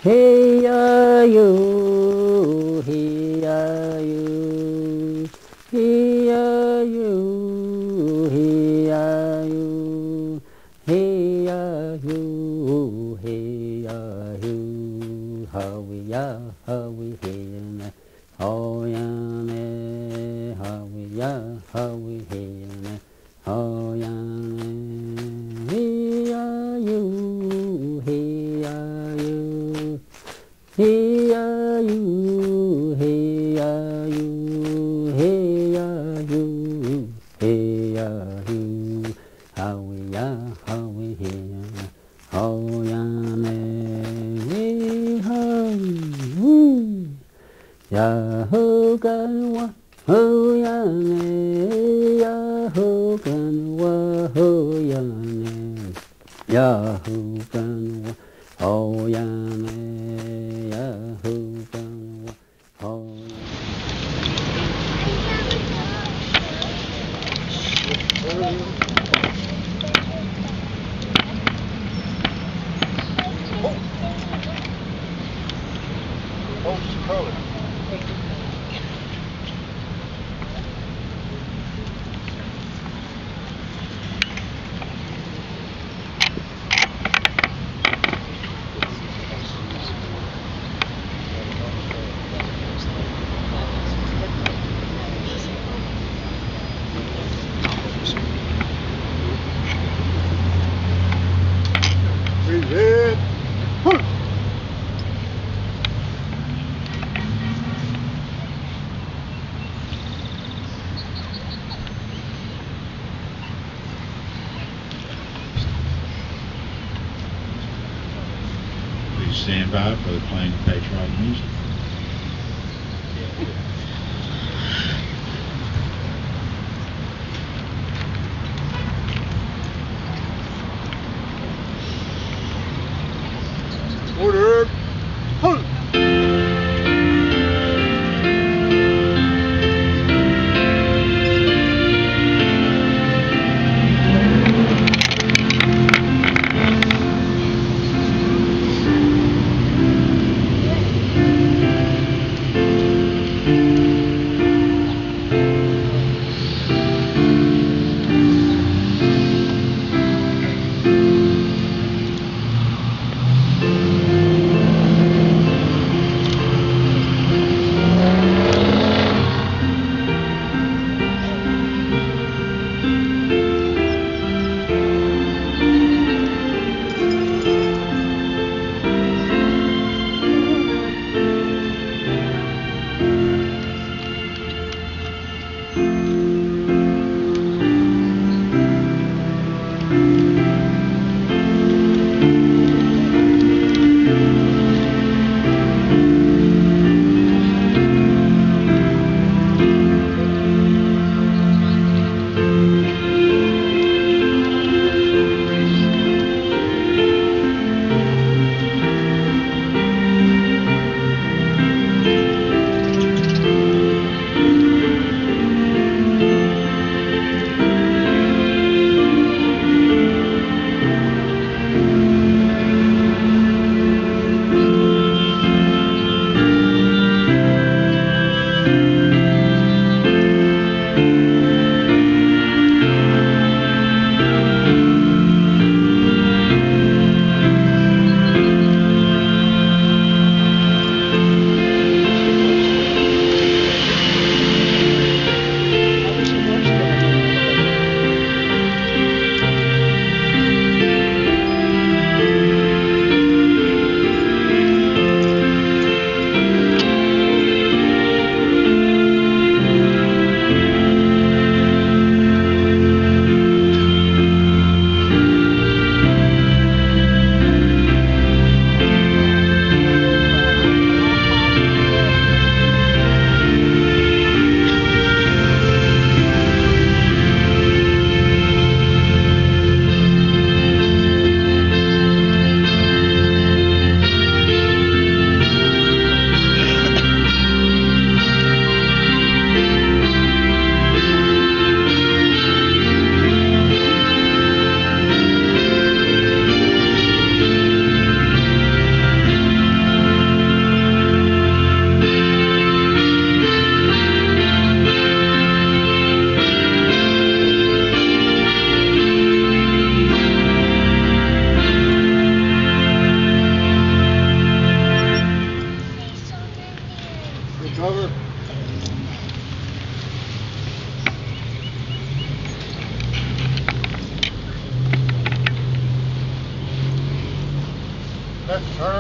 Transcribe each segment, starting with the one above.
Hey are you, hey are you, hey are you, hey are you, hey are you, hey are you, how we hear, oh yeah, how we hear, oh yeah, hey are you, hey are you. Hey are you, hey are you, hey are you, hey are you, how we hear, oh ya me, how you, Yahoo can wa, oh ya me, Yahoo can wa, oh ya me, Yahoo can wa, oh ya me. Yahoo can wa, oh ya. Oh, she's calling. Breathe in. Please stand by for the playing of patriotic music. Order. Hold.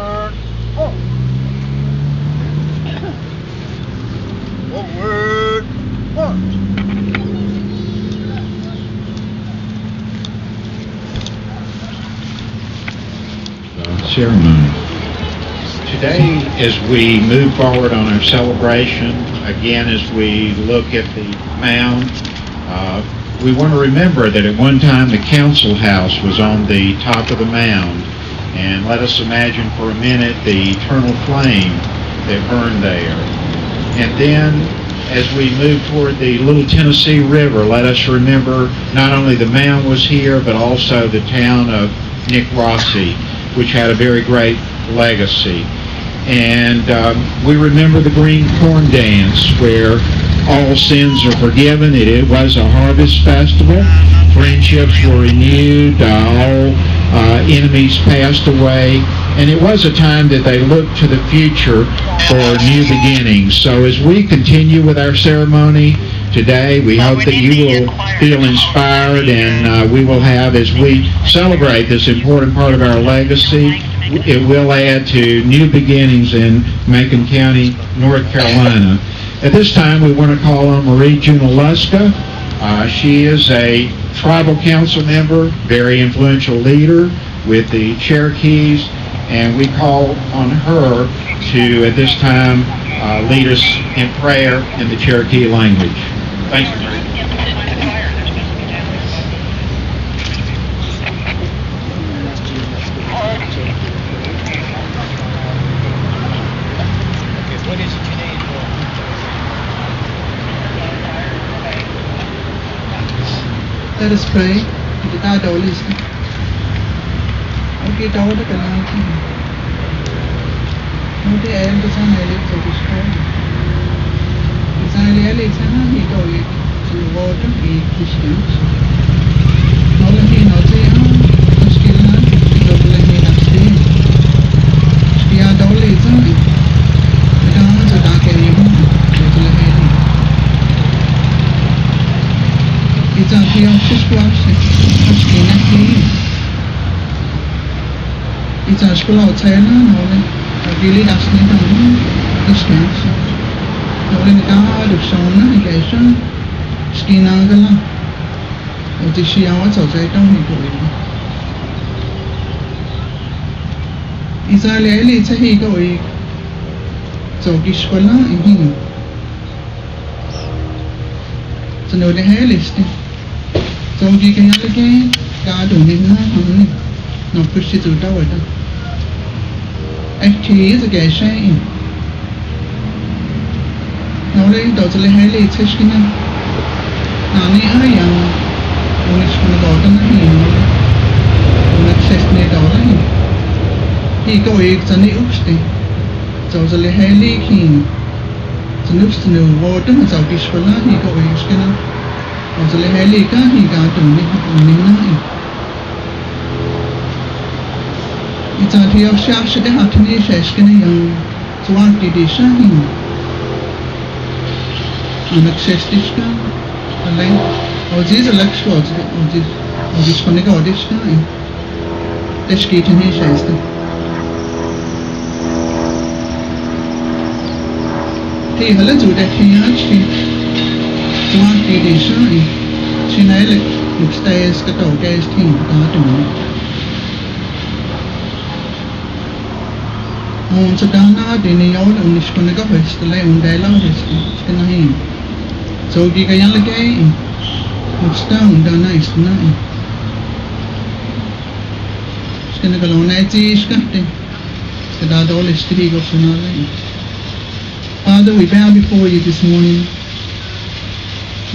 Forward, halt. Forward, halt. Ceremony. Today, as we move forward on our celebration, again, as we look at the mound, we want to remember that at one time the council house was on the top of the mound. And let us imagine for a minute the eternal flame that burned there. And then, as we move toward the Little Tennessee River, let us remember not only the mound was here, but also the town of Nikwasi, which had a very great legacy. And we remember the Green Corn Dance, where all sins are forgiven. It was a harvest festival. Friendships were renewed. All enemies passed away. And it was a time that they looked to the future for new beginnings. So as we continue with our ceremony today, we hope that you will feel inspired, and we will have, as we celebrate this important part of our legacy, it will add to new beginnings in Macon County, North Carolina. At this time, we want to call on Marie Junaluska. She is a tribal council member, very influential leader with the Cherokees, and we call on her to, at this time, lead us in prayer in the Cherokee language. Thank you, Marie. Let us pray. Okay, the it's a school outside now, really that's not distance. Only the car of Sona, Gasha, Skinagala, or the Shiawas outside down into it. It's a lady, it's a higo, so Gishwala in him. So no, the hair listing. So you can again, God only not push it to the water. Actually, it's a gay shame. Now, they totally highly tasting. Now, I am only from the garden. He go eggs and the oxty. Totally highly keen. The nooks to know water is out this for he go eggs. Totally highly got he got to make it. It's a deal of shops at the Hattanish Eskin young to want the design. An access this guy, a length, or these electrodes, or this connect or this guy. Let's get in his system. Hey, hello to that he actually to want the design. She looks stairs, got all gas team, garden. On so down now, then the old and it's going to go west, the lane day long is going to him. So you get young again, it's down, down nice tonight. It's going to go on 80 scafting. The dad all is to go from our lane. Father, we bow before you this morning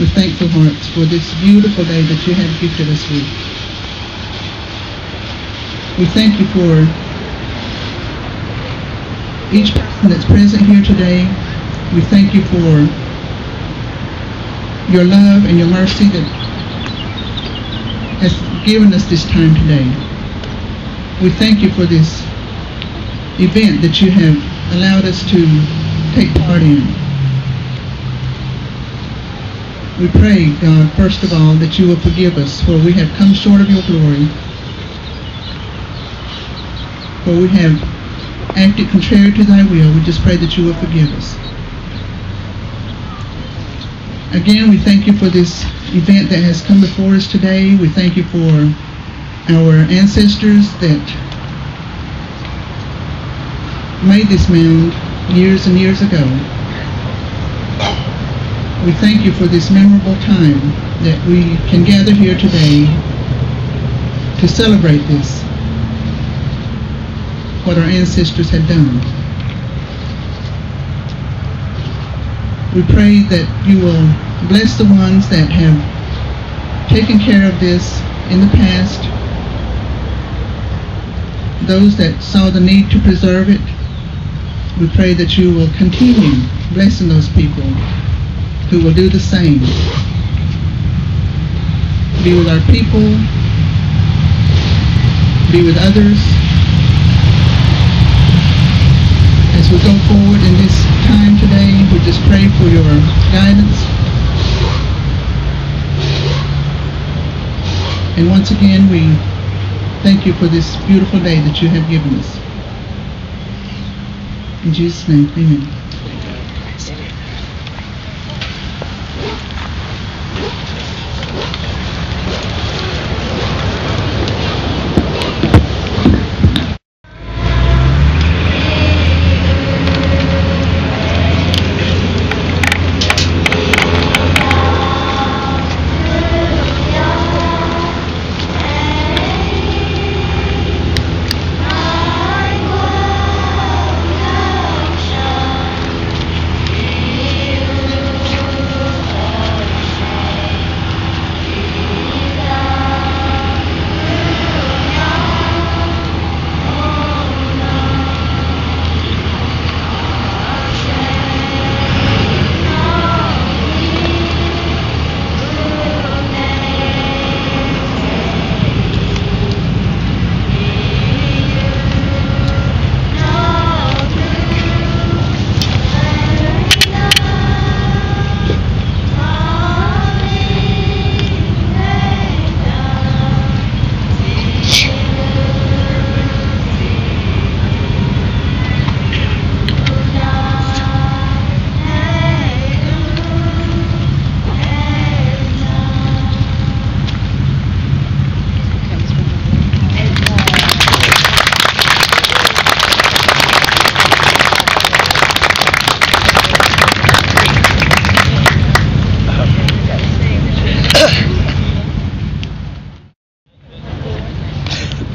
with thankful hearts for this beautiful day that you have gifted us with. We thank you for each person that's present here today. We thank you for your love and your mercy that has given us this time today. We thank you for this event that you have allowed us to take part in. We pray, God, first of all, that you will forgive us, for we have come short of your glory. For we have acted contrary to thy will, we just pray that you will forgive us. Again, we thank you for this event that has come before us today. We thank you for our ancestors that made this mound years and years ago. We thank you for this memorable time that we can gather here today to celebrate this, what our ancestors had done. We pray that you will bless the ones that have taken care of this in the past, those that saw the need to preserve it. We pray that you will continue blessing those people who will do the same. Be with our people, be with others as we go forward in this time today. We just pray for your guidance. And once again, we thank you for this beautiful day that you have given us. In Jesus' name, amen.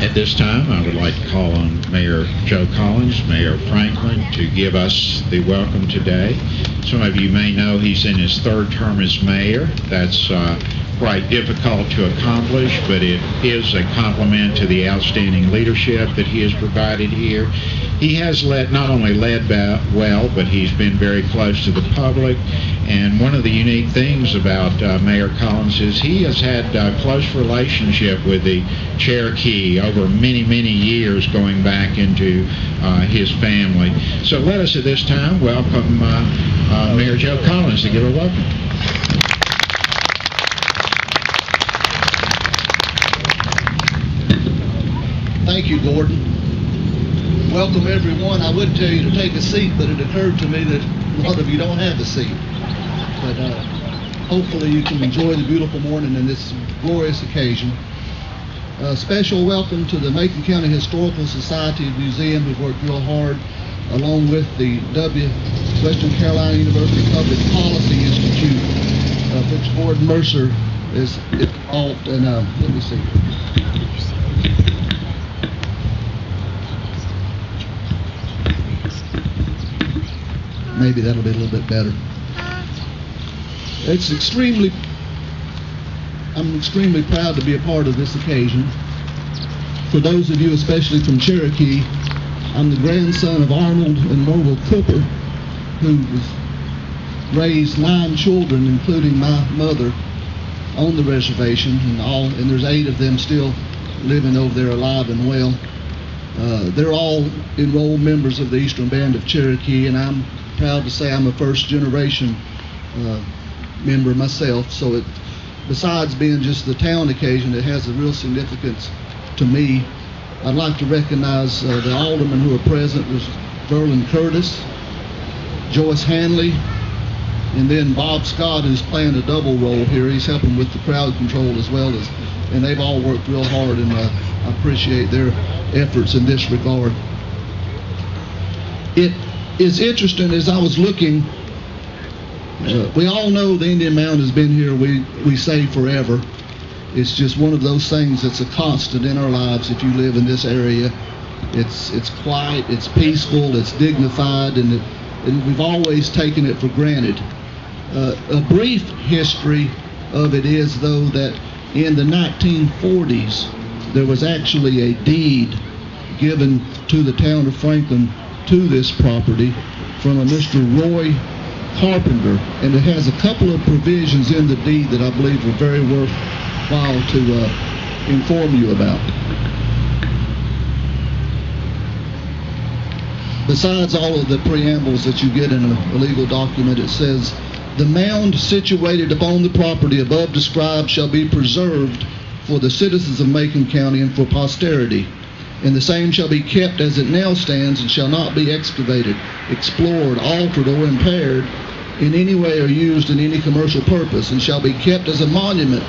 At this time, I would like to call on Mayor Joe Collins, Mayor Franklin, to give us the welcome today. Some of you may know he's in his third term as mayor. That's quite difficult to accomplish, but it is a compliment to the outstanding leadership that he has provided here. He has not only led well, but he's been very close to the public. And one of the unique things about Mayor Collins is he has had a close relationship with the Cherokee over many, many years, going back into his family. So let us at this time welcome Mayor Joe Collins to give a welcome. Thank you, Gordon. Welcome, everyone. I would tell you to take a seat, but it occurred to me that a lot of you don't have a seat. But hopefully you can enjoy the beautiful morning and this glorious occasion. A special welcome to the Macon County Historical Society Museum, who've worked real hard, along with the Western Carolina University Public Policy Institute, which Gordon Mercer is involved in. Let me see. Maybe that'll be a little bit better. I'm extremely proud to be a part of this occasion. For those of you, especially from Cherokee, I'm the grandson of Arnold and Norval Cooper, who raised 9 children, including my mother, on the reservation, and there's 8 of them still living over there alive and well. They're all enrolled members of the Eastern Band of Cherokee, and I'm proud to say I'm a first-generation member myself. So besides being just the town occasion, it has a real significance to me I'd like to recognize the aldermen who are present. There's Verlin Curtis, Joyce Hanley, and then Bob Scott, who's playing a double role here. He's helping with the crowd control as well as, and they've all worked real hard, and I appreciate their efforts in this regard. It is interesting, as I was looking, we all know the Indian Mound has been here, we say forever. It's just one of those things that's a constant in our lives if you live in this area. It's quiet, it's peaceful, it's dignified, and we've always taken it for granted. A brief history of it is, though, that in the 1940s, there was actually a deed given to the town of Franklin to this property from a Mr. Roy Carpenter, and it has a couple of provisions in the deed that I believe are very worthwhile to inform you about. Besides all of the preambles that you get in a legal document, it says, "The mound situated upon the property above described shall be preserved for the citizens of Macon County and for posterity. And the same shall be kept as it now stands, and shall not be excavated, explored, altered, or impaired in any way or used in any commercial purpose, and shall be kept as a monument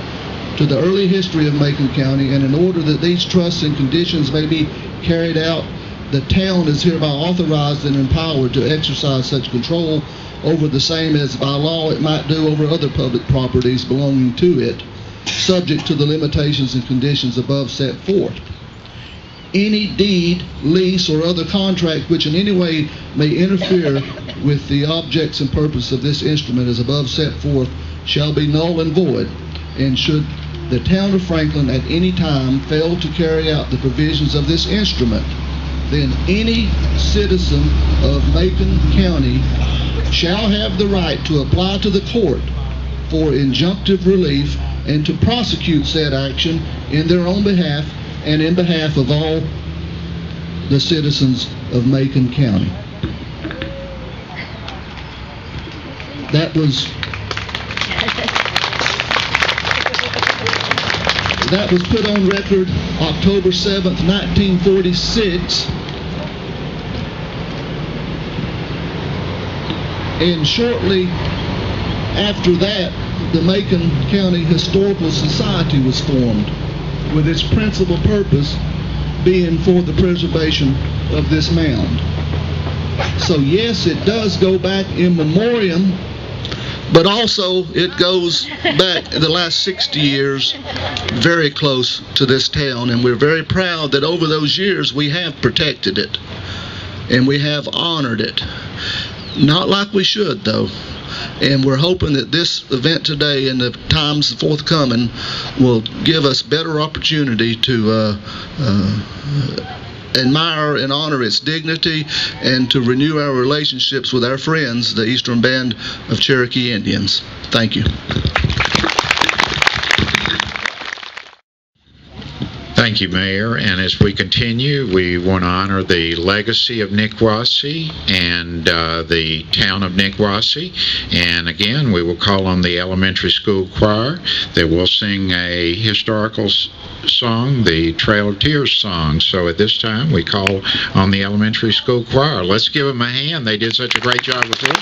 to the early history of Macon County. And in order that these trusts and conditions may be carried out, the town is hereby authorized and empowered to exercise such control over the same as by law it might do over other public properties belonging to it, subject to the limitations and conditions above set forth. Any deed, lease, or other contract which in any way may interfere with the objects and purpose of this instrument as above set forth shall be null and void, and should the town of Franklin at any time fail to carry out the provisions of this instrument, then any citizen of Macon County shall have the right to apply to the court for injunctive relief and to prosecute said action in their own behalf and in behalf of all the citizens of Macon County." That was put on record October 7th, 1946. And shortly after that, the Macon County Historical Society was formed, with its principal purpose being for the preservation of this mound. So yes, it does go back in memoriam, but also it goes back the last 60 years very close to this town, and we're very proud that over those years we have protected it and we have honored it. Not like we should, though. And we're hoping that this event today and the times forthcoming will give us better opportunity to admire and honor its dignity and to renew our relationships with our friends, the Eastern Band of Cherokee Indians. Thank you. Thank you, Mayor. And as we continue, we want to honor the legacy of Nikwasi and the town of Nikwasi. And again, we will call on the elementary school choir that will sing a historical song, the Trail of Tears song. So at this time, we call on the elementary school choir. Let's give them a hand. They did such a great job before.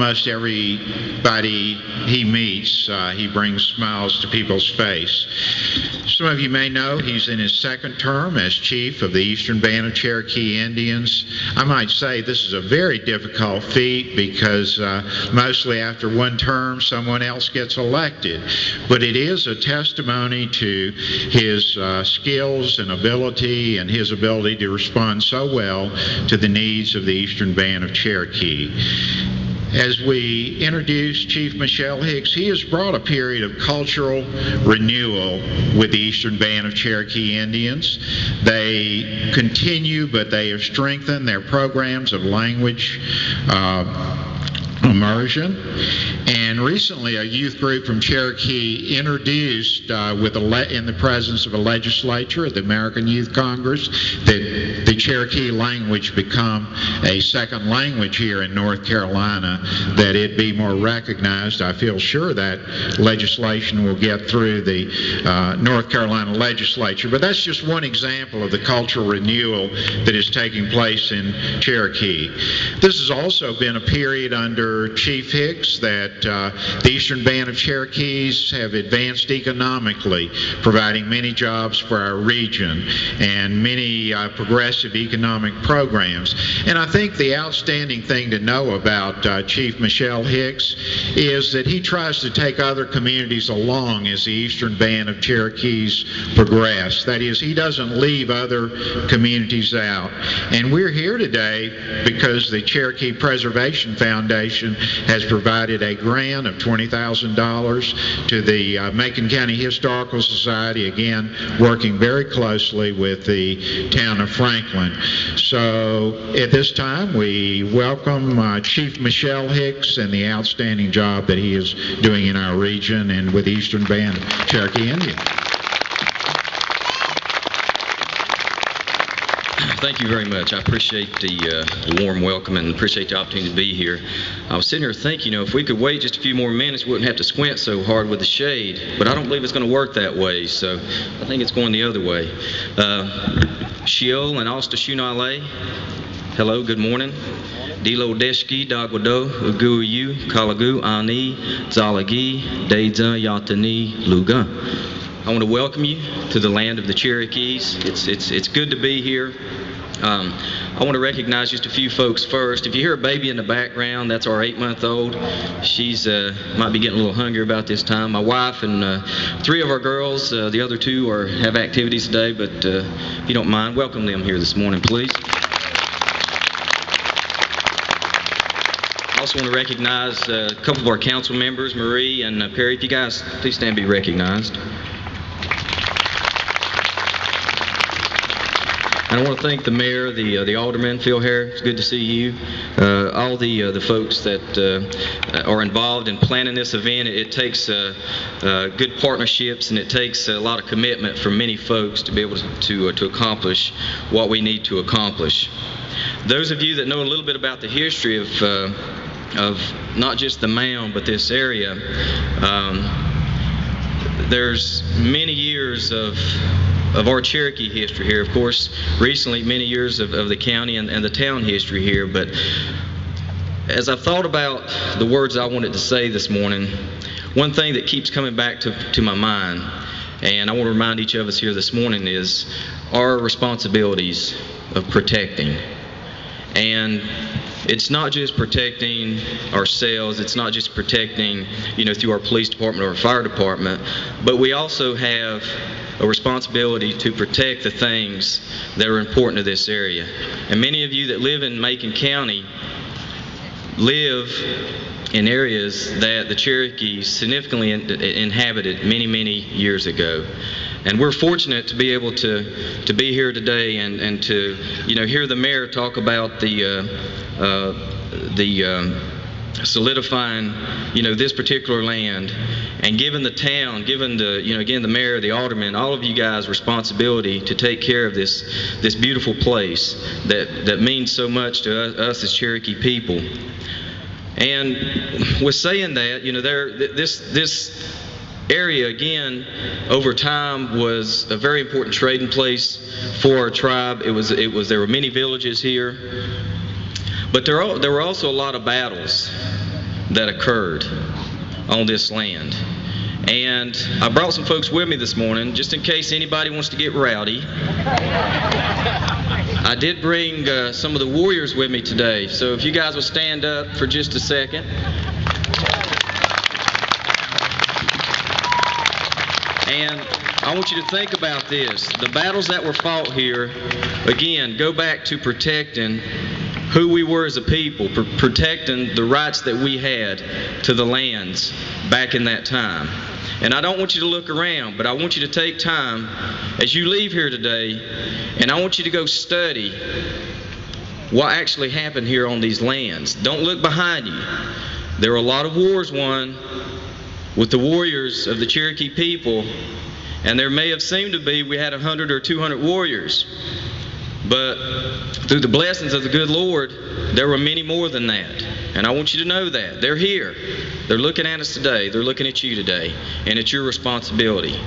almost everybody he meets, he brings smiles to people's face. Some of you may know he's in his second term as chief of the Eastern Band of Cherokee Indians. I might say this is a very difficult feat because mostly after one term someone else gets elected. But it is a testimony to his skills and ability and his ability to respond so well to the needs of the Eastern Band of Cherokee. As we introduce Chief Michell Hicks, he has brought a period of cultural renewal with the Eastern Band of Cherokee Indians. They continue, but they have strengthened their programs of language immersion. And recently a youth group from Cherokee introduced in the presence of a legislature at the American Youth Congress that the Cherokee language become a second language here in North Carolina, that it be more recognized. I feel sure that legislation will get through the North Carolina legislature, but that's just one example of the cultural renewal that is taking place in Cherokee. This has also been a period under Chief Hicks that the Eastern Band of Cherokees have advanced economically, providing many jobs for our region and many progressive economic programs. And I think the outstanding thing to know about Chief Michell Hicks is that he tries to take other communities along as the Eastern Band of Cherokees progress. That is, he doesn't leave other communities out. And we're here today because the Cherokee Preservation Foundation has provided a grant of $20,000 to the Macon County Historical Society, again working very closely with the town of Franklin. So at this time we welcome Chief Michell Hicks and the outstanding job that he is doing in our region and with the Eastern Band of Cherokee Indians. Thank you very much. I appreciate the warm welcome and appreciate the opportunity to be here. I was sitting here thinking, if we could wait just a few more minutes, we wouldn't have to squint so hard with the shade. But I don't believe it's going to work that way, so I think it's going the other way. Shiol and Asta Shunale, hello, good morning. Dilo Deshki, Dagwado, Uguyu, Kalagu, Ani, Zalagi, Deza, Yatani, Luga. I want to welcome you to the land of the Cherokees. It's good to be here. I want to recognize just a few folks first. If you hear a baby in the background, that's our 8-month-old. She's might be getting a little hungry about this time. My wife and 3 of our girls, the other 2 have activities today, but if you don't mind, welcome them here this morning, please. I also want to recognize a couple of our council members, Marie and Perry. If you guys please stand and be recognized. And I want to thank the mayor, the alderman, Phil Hare. It's good to see you. All the folks that are involved in planning this event. It takes good partnerships and it takes a lot of commitment from many folks to be able to accomplish what we need to accomplish. Those of you that know a little bit about the history of not just the mound but this area, there's many years of our Cherokee history here. Of course, recently many years of the county and the town history here. But as I've thought about the words I wanted to say this morning, one thing that keeps coming back to my mind, and I want to remind each of us here this morning, is our responsibilities of protecting. And it's not just protecting ourselves, it's not just protecting, through our police department or our fire department, but we also have a responsibility to protect the things that are important to this area. And many of you that live in Macon County live in areas that the Cherokees significantly inhabited many years ago. And we're fortunate to be able to be here today and to hear the mayor talk about the solidifying this particular land, and giving the town, given the again the mayor, the alderman, all of you guys responsibility to take care of this beautiful place that means so much to us as Cherokee people. And with saying that, this area again over time was a very important trading place for our tribe. There were many villages here, but there were also a lot of battles that occurred on this land. And I brought some folks with me this morning, just in case anybody wants to get rowdy. I did bring some of the warriors with me today, so if you guys will stand up for just a second. And I want you to think about this. The battles that were fought here, again, go back to protecting who we were as a people, protecting the rights that we had to the lands back in that time. And I don't want you to look around, but I want you to take time as you leave here today, and I want you to go study what actually happened here on these lands. Don't look behind you. There were a lot of wars won with the warriors of the Cherokee people, and there may have seemed to be we had 100 or 200 warriors. But through the blessings of the good Lord, there were many more than that. And I want you to know that. They're here. They're looking at us today. They're looking at you today. And it's your responsibility.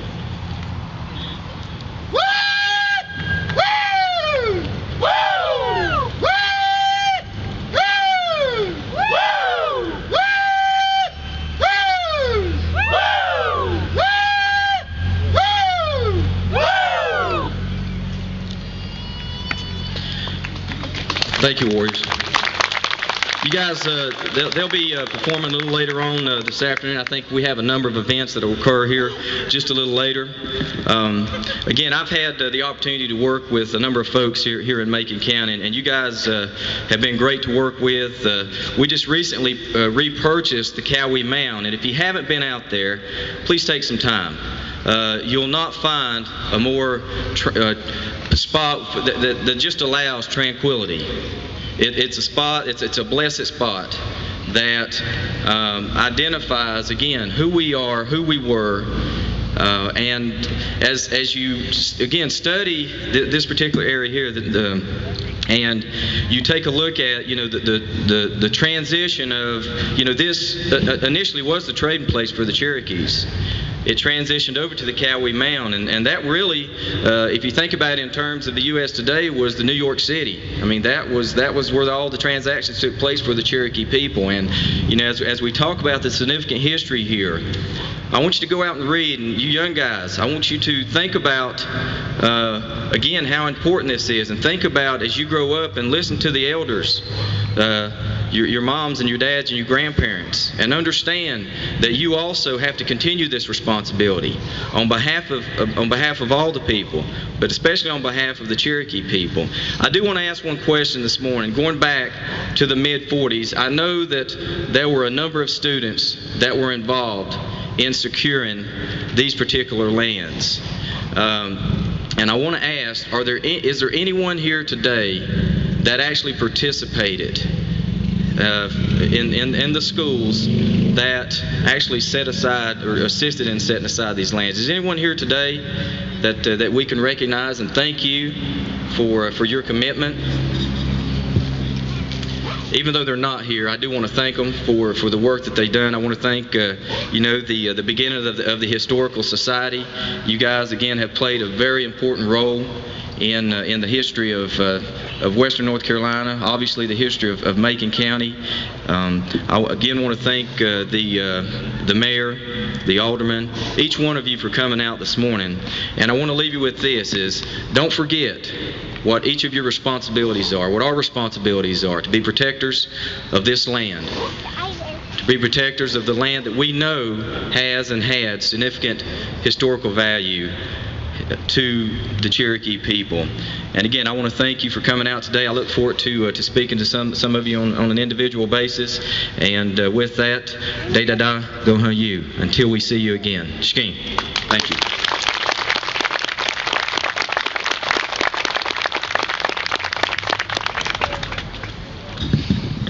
Thank you, warriors. You guys, they'll be performing a little later on this afternoon. I think we have a number of events that will occur here just a little later. Again, I've had the opportunity to work with a number of folks here in Macon County, and you guys have been great to work with. We just recently repurchased the Cowie Mound, and if you haven't been out there, please take some time. You'll not find a more spot that just allows tranquility. It's a spot, it's a blessed spot that identifies, again, who we are, who we were, and as you, again, study this particular area here, and you take a look at, the transition of, this initially was the trading place for the Cherokees. It transitioned over to the Cowie Mound, and that really, if you think about it in terms of the U.S. today, was the New York City. I mean, that was where all the transactions took place for the Cherokee people. And as we talk about the significant history here, I want you to go out and read, and you young guys, I want you to think about again how important this is, and think about as you grow up and listen to the elders. Your moms and your dads and your grandparents, and understand that you also have to continue this responsibility on behalf of all the people, but especially on behalf of the Cherokee people. I do want to ask one question this morning. Going back to the mid-40s, I know that there were a number of students that were involved in securing these particular lands. And I want to ask, is there anyone here today that actually participated in the schools that actually set aside or assisted in setting aside these lands? Is anyone here today that we can recognize and thank you for your commitment? Even though they're not here, I do want to thank them for the work that they've done. I want to thank the beginning of the Historical Society. You guys again have played a very important role in the history of Western North Carolina, obviously the history of Macon County. I again want to thank the mayor, the alderman, each one of you for coming out this morning. And I want to leave you with this: is don't forget what each of your responsibilities are, what our responsibilities are, to be protectors of this land, to be protectors of the land that we know has and had significant historical value to the Cherokee people. And again, I want to thank you for coming out today. I look forward to speaking to some of you on an individual basis. And with that, day-da-da, go-ha-you, until we see you again. Shkeen. Thank you.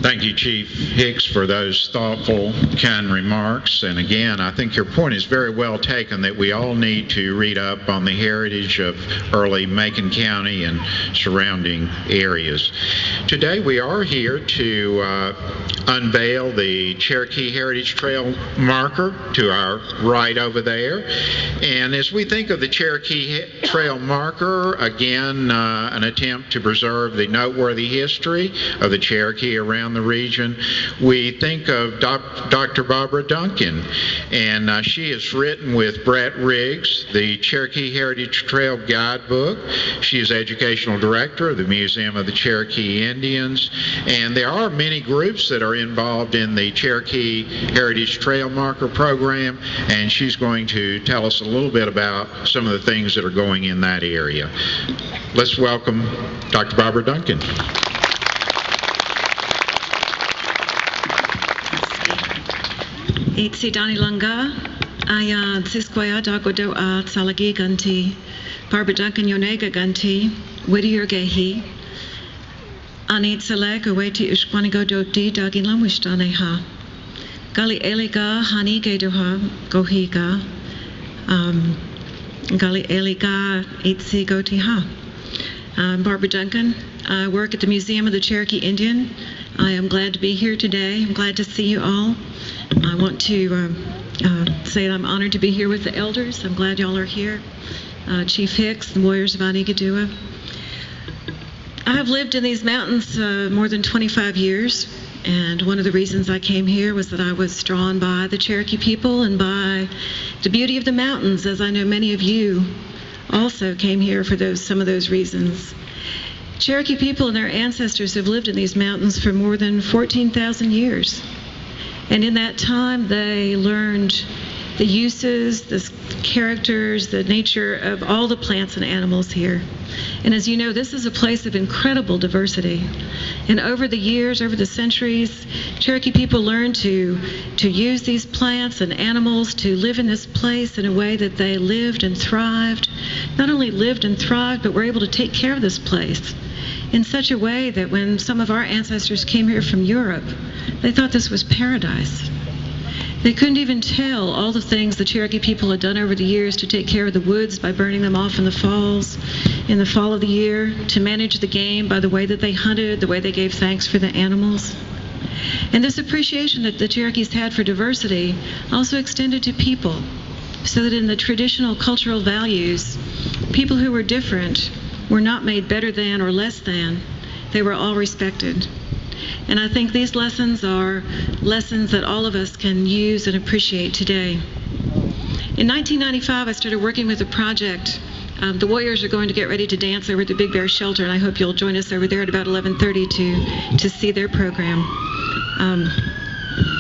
Thank you, Chief Hicks, for those thoughtful, kind remarks. And again, I think your point is very well taken, that we all need to read up on the heritage of early Macon County and surrounding areas. Today we are here to unveil the Cherokee Heritage Trail marker to our right over there. And as we think of the Cherokee Trail marker, again, an attempt to preserve the noteworthy history of the Cherokee around the region, we think of Dr. Barbara Duncan, and she has written with Brett Riggs the Cherokee Heritage Trail Guidebook. She is educational director of the Museum of the Cherokee Indians, and there are many groups that are involved in the Cherokee Heritage Trail Marker program, and she's going to tell us a little bit about some of the things that are going in that area. Let's welcome Dr. Barbara Duncan. Itsi Dani Langa, Aya Tsiskoya Dagodo A Tsalagi Ganti, Barbara Duncan Yonega Ganti, Whittier Gehi, Ani Tsalek Aweti Ushkwanigo Doti Dagin Lamwishtane Ha, Gali Eliga Hani Gedoha Gohiga, Gali Eliga Itsi Goti Ha. I'm Barbara Duncan. I work at the Museum of the Cherokee Indian. I am glad to be here today. I'm glad to see you all. I want to say that I'm honored to be here with the elders. I'm glad y'all are here. Chief Hicks, the warriors of Anigadua. I have lived in these mountains more than 25 years, and one of the reasons I came here was that I was drawn by the Cherokee people and by the beauty of the mountains, as I know many of you also came here for some of those reasons. Cherokee people and their ancestors have lived in these mountains for more than 14,000 years. And in that time, they learned the uses, the characters, the nature of all the plants and animals here. And as you know, this is a place of incredible diversity. And over the years, over the centuries, Cherokee people learned to use these plants and animals to live in this place in a way that they lived and thrived. Not only lived and thrived, but were able to take care of this place in such a way that when some of our ancestors came here from Europe, they thought this was paradise. They couldn't even tell all the things the Cherokee people had done over the years to take care of the woods by burning them off in the falls, in the fall of the year, to manage the game by the way that they hunted, the way they gave thanks for the animals. And this appreciation that the Cherokees had for diversity also extended to people, so that in the traditional cultural values, people who were different were not made better than or less than. They were all respected. And I think these lessons are lessons that all of us can use and appreciate today. In 1995, I started working with a project. The Warriors are going to get ready to dance over at the Big Bear Shelter, and I hope you'll join us over there at about 11:30 to see their program.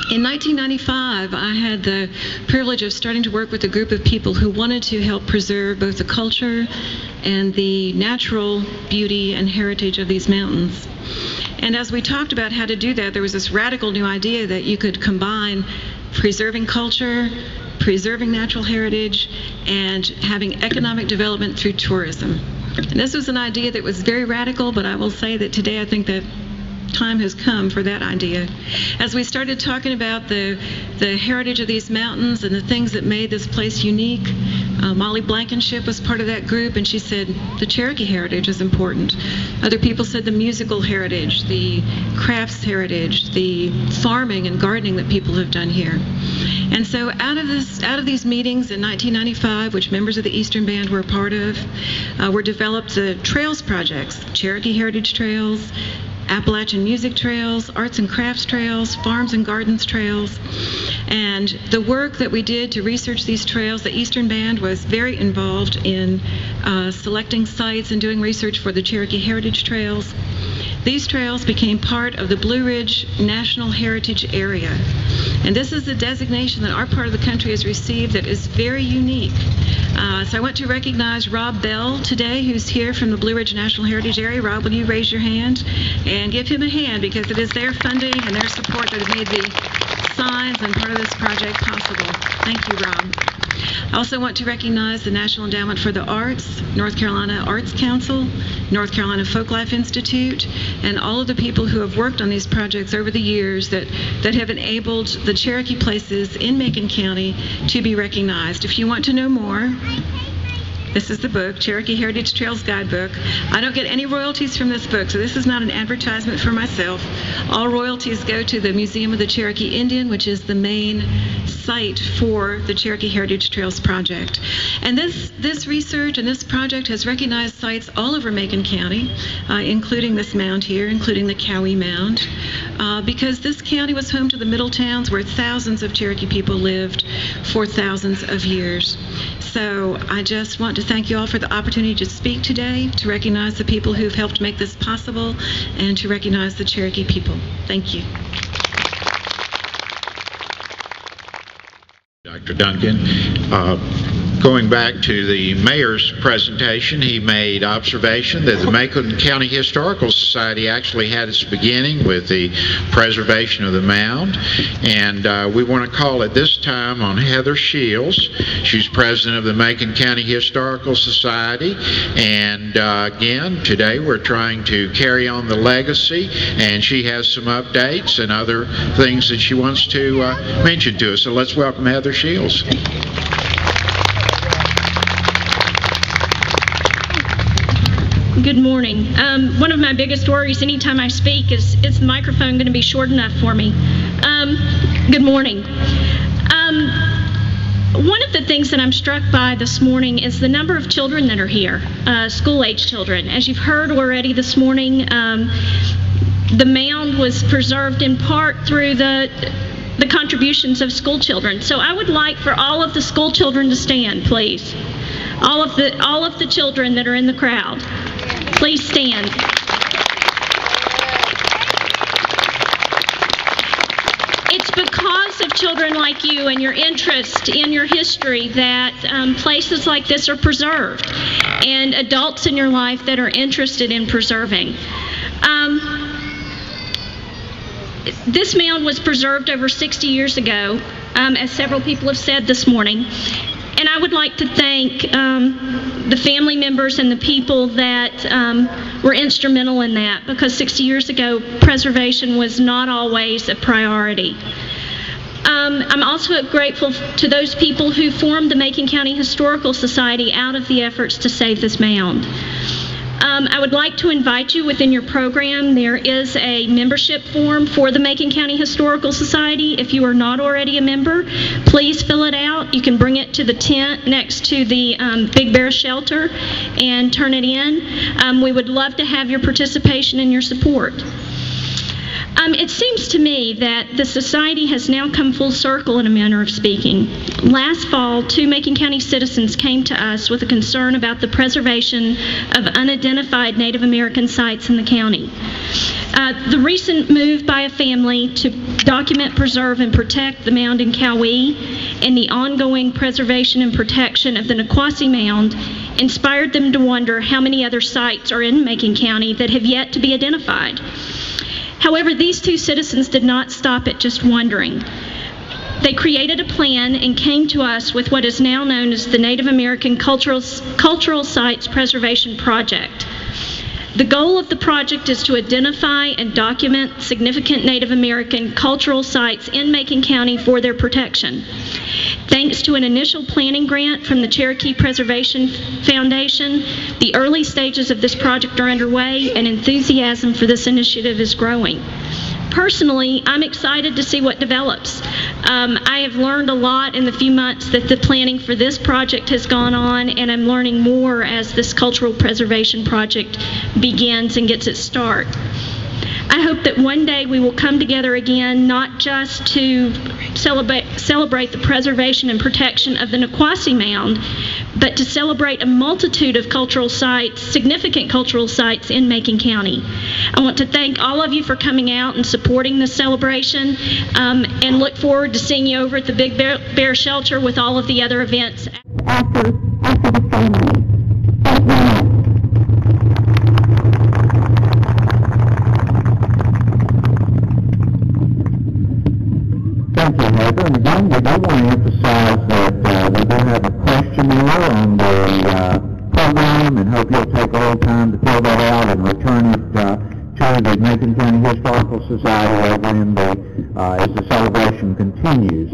In 1995, I had the privilege of starting to work with a group of people who wanted to help preserve both the culture and the natural beauty and heritage of these mountains. And as we talked about how to do that, there was this radical new idea that you could combine preserving culture, preserving natural heritage, and having economic development through tourism. And this was an idea that was very radical, but I will say that today I think that time has come for that idea. As we started talking about the heritage of these mountains and the things that made this place unique, Molly Blankenship was part of that group, and she said the Cherokee heritage is important. Other people said the musical heritage, the crafts heritage, the farming and gardening that people have done here. And so out of these meetings in 1995, which members of the Eastern Band were a part of, were developed the trails projects, Cherokee Heritage Trails, Appalachian Music Trails, Arts and Crafts Trails, Farms and Gardens Trails. And the work that we did to research these trails, the Eastern Band was very involved in selecting sites and doing research for the Cherokee Heritage Trails. These trails became part of the Blue Ridge National Heritage Area. And this is a designation that our part of the country has received that is very unique. So I want to recognize Rob Bell today, who's here from the Blue Ridge National Heritage Area. Rob, will you raise your hand and give him a hand, because it is their funding and their support that have made the signs and part of this project possible. Thank you, Rob. I also want to recognize the National Endowment for the Arts, North Carolina Arts Council, North Carolina Folklife Institute, and all of the people who have worked on these projects over the years that have enabled the Cherokee places in Macon County to be recognized. If you want to know more, This is the book, Cherokee Heritage Trails Guidebook. I don't get any royalties from this book, so this is not an advertisement for myself. All royalties go to the Museum of the Cherokee Indian, which is the main site for the Cherokee Heritage Trails Project. And this research and this project has recognized sites all over Macon County, including this mound here, including the Cowie Mound, because this county was home to the middle towns where thousands of Cherokee people lived for thousands of years. So I just want to thank you all for the opportunity to speak today, to recognize the people who've helped make this possible, and to recognize the Cherokee people. Thank you. Dr. Duncan. Going back to the mayor's presentation, he made observation that the Macon County Historical Society actually had its beginning with the preservation of the mound, and we want to call at this time on Heather Shields. She's president of the Macon County Historical Society, and again, today we're trying to carry on the legacy, and she has some updates and other things that she wants to mention to us. So let's welcome Heather Shields. Good morning. One of my biggest worries anytime I speak is the microphone going to be short enough for me? Good morning. One of the things that I'm struck by this morning is the number of children that are here, school-age children. As you've heard already this morning, the mound was preserved in part through the contributions of school children. So I would like for all of the school children to stand, please. All of the children that are in the crowd, please stand. It's because of children like you and your interest in your history that places like this are preserved, and adults in your life that are interested in preserving. This mound was preserved over 60 years ago, as several people have said this morning. And I would like to thank the family members and the people that were instrumental in that, because 60 years ago, preservation was not always a priority. I'm also grateful to those people who formed the Macon County Historical Society out of the efforts to save this mound. I would like to invite you within your program. There is a membership form for the Macon County Historical Society. If you are not already a member, please fill it out. You can bring it to the tent next to the Big Bear Shelter and turn it in. We would love to have your participation and your support. It seems to me that the Society has now come full circle in a manner of speaking. Last fall, 2 Macon County citizens came to us with a concern about the preservation of unidentified Native American sites in the county. The recent move by a family to document, preserve, and protect the mound in Cowie, and the ongoing preservation and protection of the Nikwasi Mound inspired them to wonder how many other sites are in Macon County that have yet to be identified. However, these 2 citizens did not stop at just wondering. They created a plan and came to us with what is now known as the Native American Cultural Sites Preservation Project. The goal of the project is to identify and document significant Native American cultural sites in Macon County for their protection. Thanks to an initial planning grant from the Cherokee Preservation Foundation, the early stages of this project are underway, and enthusiasm for this initiative is growing. Personally, I'm excited to see what develops. I have learned a lot in the few months that the planning for this project has gone on, and I'm learning more as this cultural preservation project begins and gets its start. I hope that one day we will come together again, not just to celebrate the preservation and protection of the Nikwasi Mound, but to celebrate a multitude of cultural sites, significant cultural sites in Macon County. I want to thank all of you for coming out and supporting this celebration, and look forward to seeing you over at the Big Bear Shelter with all of the other events. After the ceremony. Thank you, Heather. And again, we do want to emphasize that we do have a questionnaire on the program, and hope you'll take a little time to fill that out and return it to the Macon County Historical Society over in as the celebration continues.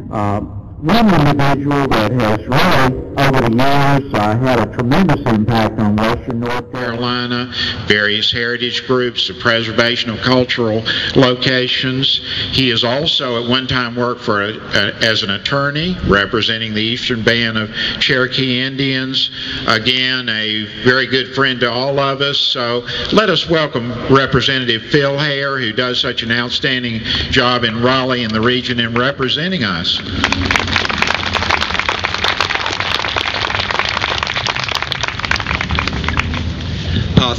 One of the individual that has really, over the years, had a tremendous impact on Western North Carolina, various heritage groups, the preservation of cultural locations. He has also at one time worked for as an attorney representing the Eastern Band of Cherokee Indians. Again, a very good friend to all of us. So let us welcome Representative Phil Hare, who does such an outstanding job in Raleigh and the region in representing us.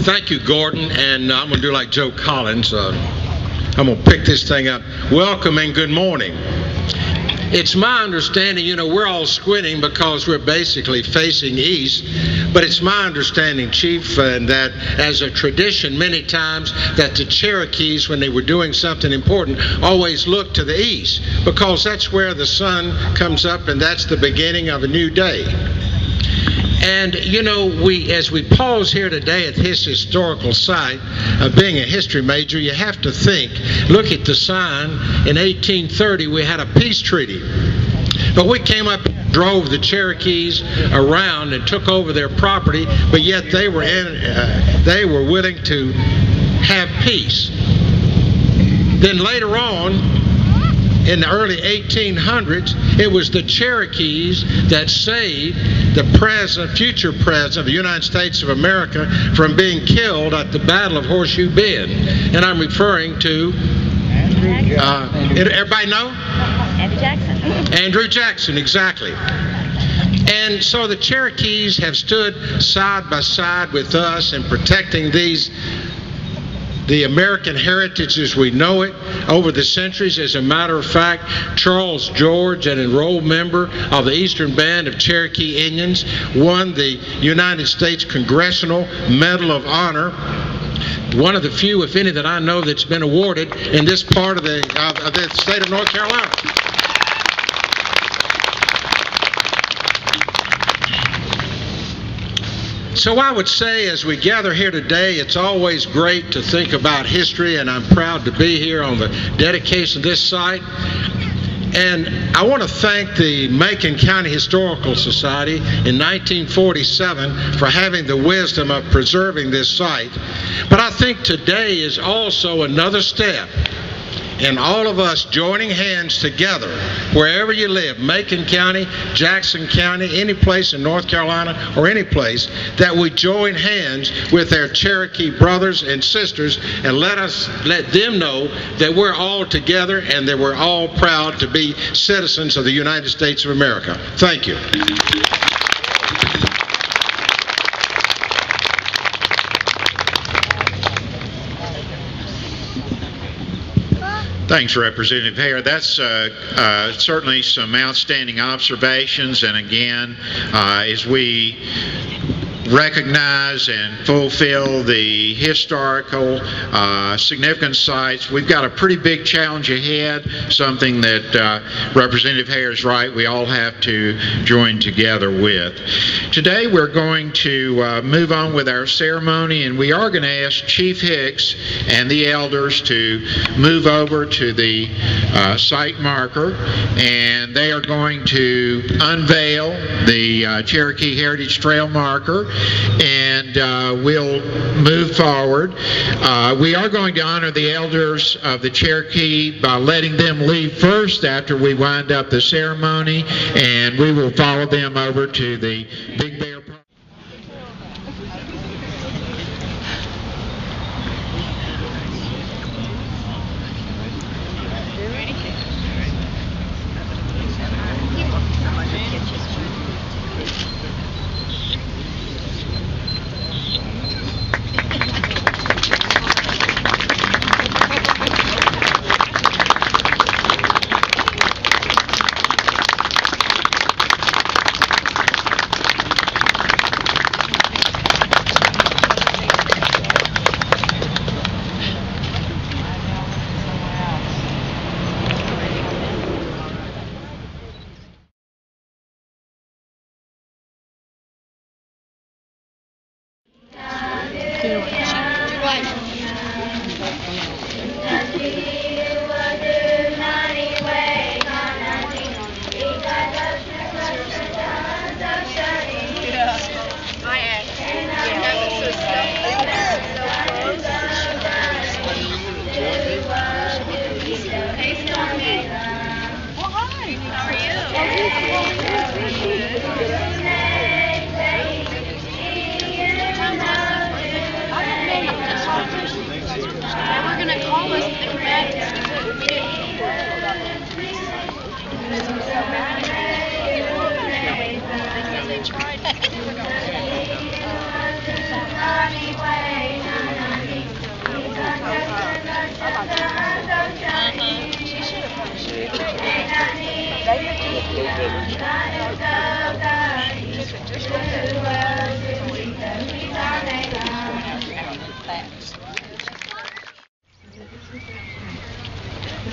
Thank you, Gordon, and I'm going to do like Joe Collins. I'm going to pick this thing up. Welcome and good morning. It's my understanding, you know, we're all squinting because we're basically facing east, but it's my understanding, Chief, and that as a tradition many times that the Cherokees, when they were doing something important, always looked to the east because that's where the sun comes up and that's the beginning of a new day. And, you know, as we pause here today at this historical site, being a history major, you have to think, look at the sign. In 1830, we had a peace treaty. But we came up and drove the Cherokees around and took over their property, but yet they were willing to have peace. Then later on, in the early 1800s, it was the Cherokees that saved the future president of the United States of America from being killed at the Battle of Horseshoe Bend. And I'm referring to, everybody know? Andrew Jackson. Andrew Jackson, exactly. And so the Cherokees have stood side by side with us in protecting the American heritage as we know it over the centuries. As a matter of fact, Charles George, an enrolled member of the Eastern Band of Cherokee Indians, won the United States Congressional Medal of Honor, one of the few, if any, that I know that's been awarded in this part of the state of North Carolina. So I would say as we gather here today, it's always great to think about history, and I'm proud to be here on the dedication of this site. And I want to thank the Macon County Historical Society in 1947 for having the wisdom of preserving this site. But I think today is also another step in all of us joining hands together, wherever you live, Macon County, Jackson County, any place in North Carolina or any place, that we join hands with our Cherokee brothers and sisters and let them know that we're all together and that we're all proud to be citizens of the United States of America. Thank you. Thanks, Representative Hare. That's certainly some outstanding observations. And again, as we recognize and fulfill the historical significant sites, we've got a pretty big challenge ahead, something that Representative Hare is right, we all have to join together with. Today we're going to move on with our ceremony, and we are going to ask Chief Hicks and the elders to move over to the site marker, and they are going to unveil the Cherokee Heritage Trail marker, and we'll move forward. We are going to honor the elders of the Cherokee by letting them leave first after we wind up the ceremony, and we will follow them over to the Big Bear.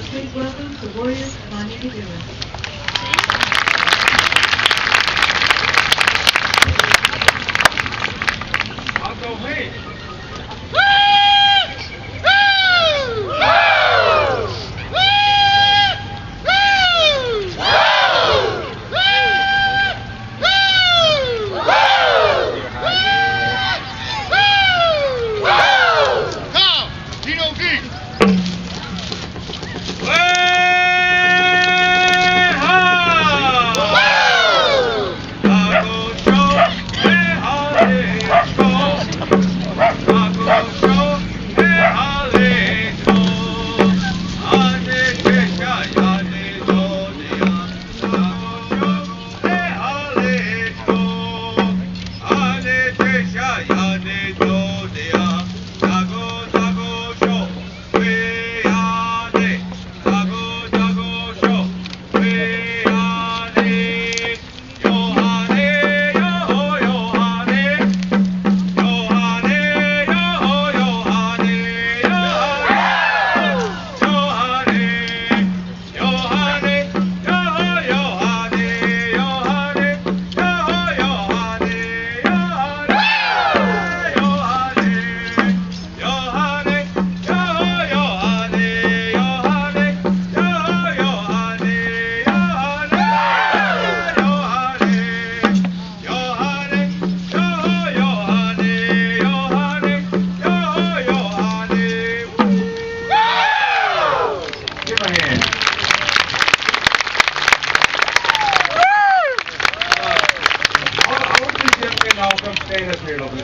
Please welcome the Warriors of Miami Village. I'll go ahead.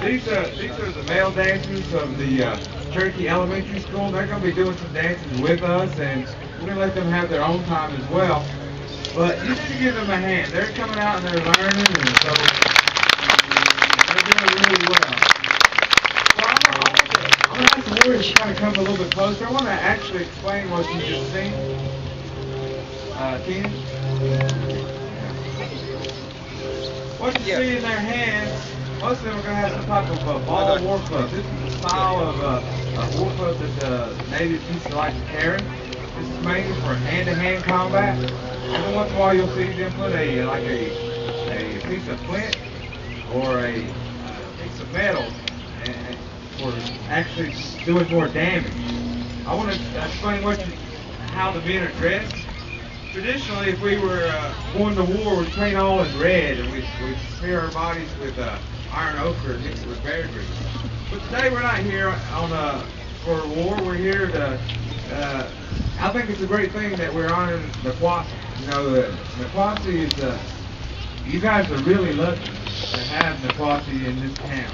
These are the male dancers of the Cherokee Elementary School. They're going to be doing some dances with us, and we're going to let them have their own time as well. But you need to give them a hand. They're coming out and they're learning, and so they're doing really well. So I'm going to ask the Warriors to kind of come a little bit closer. I want to actually explain what you just seen. Tina? What you see in their hands, most of them are going to have some type of ball war club. This is the style of war club that the natives used to like to carry. This is mainly for hand-to-hand combat. Every once in a while you'll see them put a piece of flint or a piece of metal for actually doing more damage. I want to explain how the men are dressed. Traditionally, if we were going to war, we'd paint all in red, and we'd smear our bodies with iron ochre mixed with bear grease. But today we're not here for war. We're here to. I think it's a great thing that we're honoring Nikwasi. You know, Nikwasi is. You guys are really lucky to have Nikwasi in this town.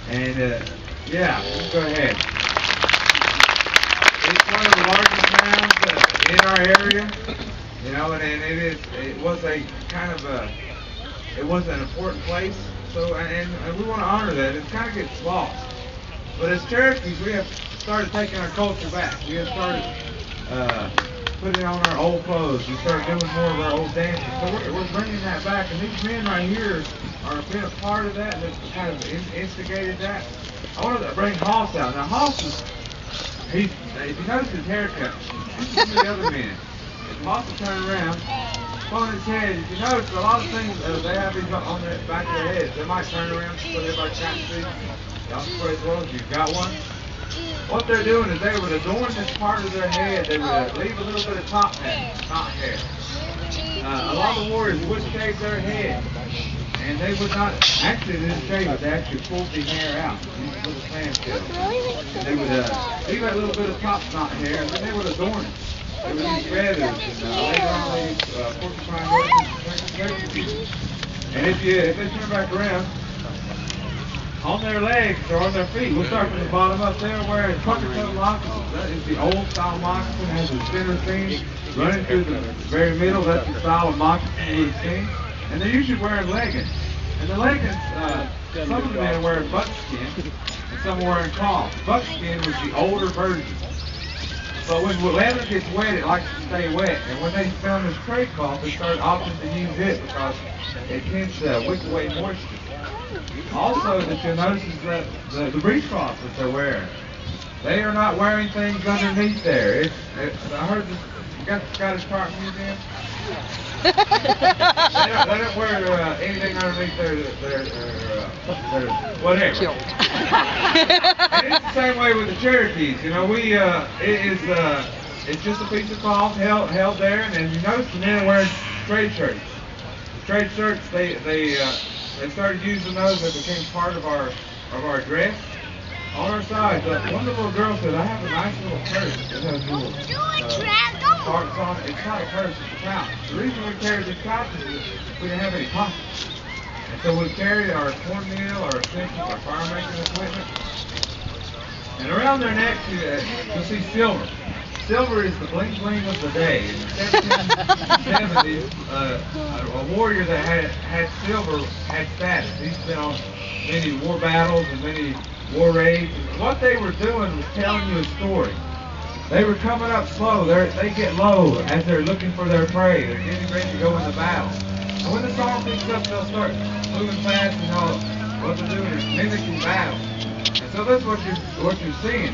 And yeah, let's go ahead. It's one of the largest towns in our area. You know, and it was a kind of it was an important place. So, and we want to honor that. It kind of gets lost. But as Cherokees, we have started taking our culture back. We have started putting on our old clothes. We started doing more of our old dances. So we're bringing that back. And these men right here are been a part of that. They've kind of instigated that. I wanted to bring Hoss out. Now Hoss is, if you notice his haircut, this is the other men. If Hoss will turn around, on his head, if you notice a lot of things, they have these on the back of their heads. They might turn around so everybody can't see. Y'all can play as well if you've got one. What they're doing is they would adorn this part of their head. They would leave a little bit of top hair. A lot of warriors would shave their head. And they would not, actually they didn't shave it, they actually pulled the hair out. These little sandtails. They would leave that little bit of top knot hair, and then they would adorn it. They would use feathers, and later on they use porcupine feathers. And if they turn back around, on their legs or on their feet, we'll start from the bottom up. They're wearing pucker-toe moccasins. That is the old style moccasin. It has a center seam running through the very middle. That's the style of moccasin we've seen. And they're usually wearing leggings. And the leggings, some of the men are wearing buckskin, and some are wearing cloth. Buckskin was the older version. But when leather gets wet, it likes to stay wet. And when they found this trade cloth, they started opting to use it because it tends to wick away moisture. Also, that you'll notice is that the breechcloths that they're wearing, they are not wearing things underneath there. I heard this. You got the Scottish Park Museum? They don't wear anything underneath their whatever. And it's the same way with the Cherokees. You know, it's just a piece of cloth held there, and then you notice the men are wearing trade shirts. The trade shirts, they started using those. They became part of our dress. On our sides, one of the little girls said, "I have a nice little purse that has little parts on it." It's not a purse, it's a pouch. The reason we carried these pouches is we didn't have any pockets. And so we carried our cornmeal, our essentials, our fire making equipment. And around their necks, you'll see silver. Silver is the bling bling of the day. In the 1770s, a warrior that had silver had status. He's been on many war battles and many war raids. And what they were doing was telling you a story. They were coming up slow. They get low as they're looking for their prey. They're getting ready to go into battle. And when the song picks up, they'll start moving fast, and what they're doing is mimicking battle. And so that's what you're seeing.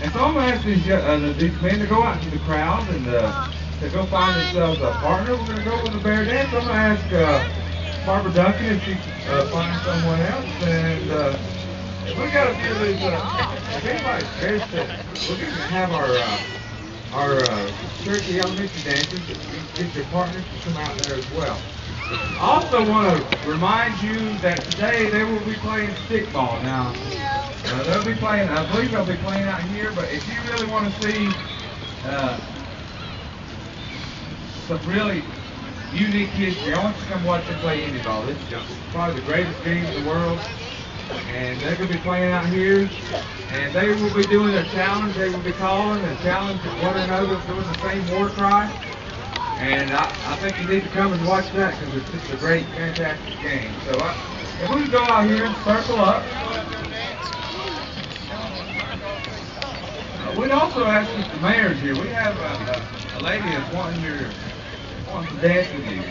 And so I'm going to ask these men to go out into the crowd and to go find themselves a partner. We're going to go with the bear dance. I'm going to ask Barbara Duncan if she can find someone else. And we got a few of these. If anybody's interested, we're going to have our Cherokee elementary dancers. Get your partners to come out there as well. I also want to remind you that today they will be playing stickball. Now, they'll be playing, I believe they'll be playing out here, but if you really want to see some really unique history, I want you to come watch them play indie ball. This is probably the greatest game in the world. And they're going to be playing out here, and they will be doing their challenge. They will be calling and challenging one another, doing the same war cry. And I think you need to come and watch that because it's just a great, fantastic game. So if we can go out here and circle up. We'd also ask if the mayor's here. We have a lady that's wanting to dance with you.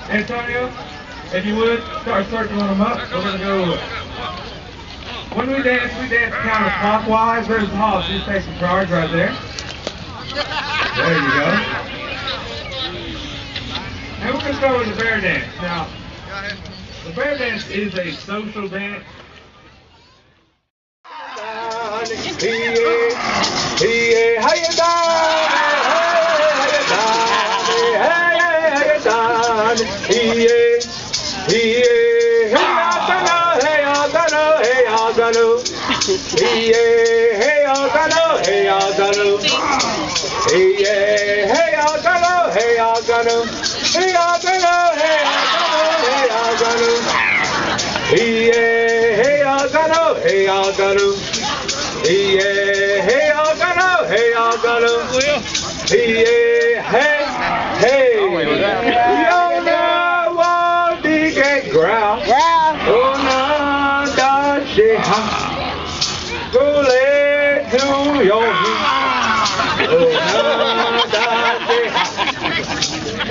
Antonio, if you would, start circling them up. We're going to go. When we dance counterclockwise. There's Hall. She's taking charge right there. There you go. And we're going to start with the bear dance. Now, the bear dance is a social dance. How you doing? How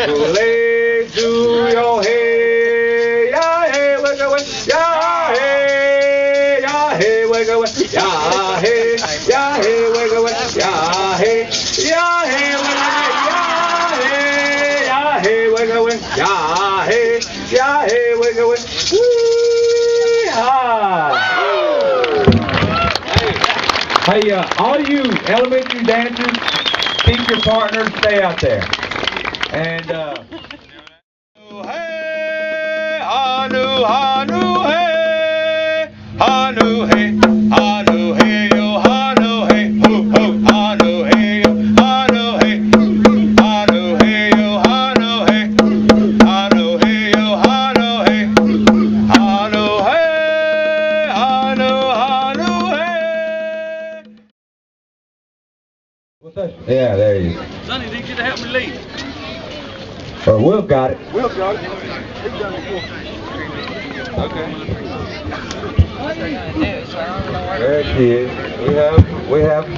you lay to your head, yeah, hey, wake away, yeah, hey, wake away, yeah, hey, wake away, yeah, hey, wake away, yeah, hey, wake away, Hey, all you elementary dancers, keep your partners, stay out there. And hey, hanu, hanu, hey, hanu, hey, hanu, hey, yo, hanu, hey, ho, ho, hanu, hey, yo, hanu, hey, hanu, hey, yo, hanu, hey, hanu, hey, yo, hanu, hey, hanu, hey, hanu, hanu, hey. What's that? Yeah, there you go. Sonny, need you to help me lead. Will got it. Will got it. He's done it before. Okay. There she is. We have.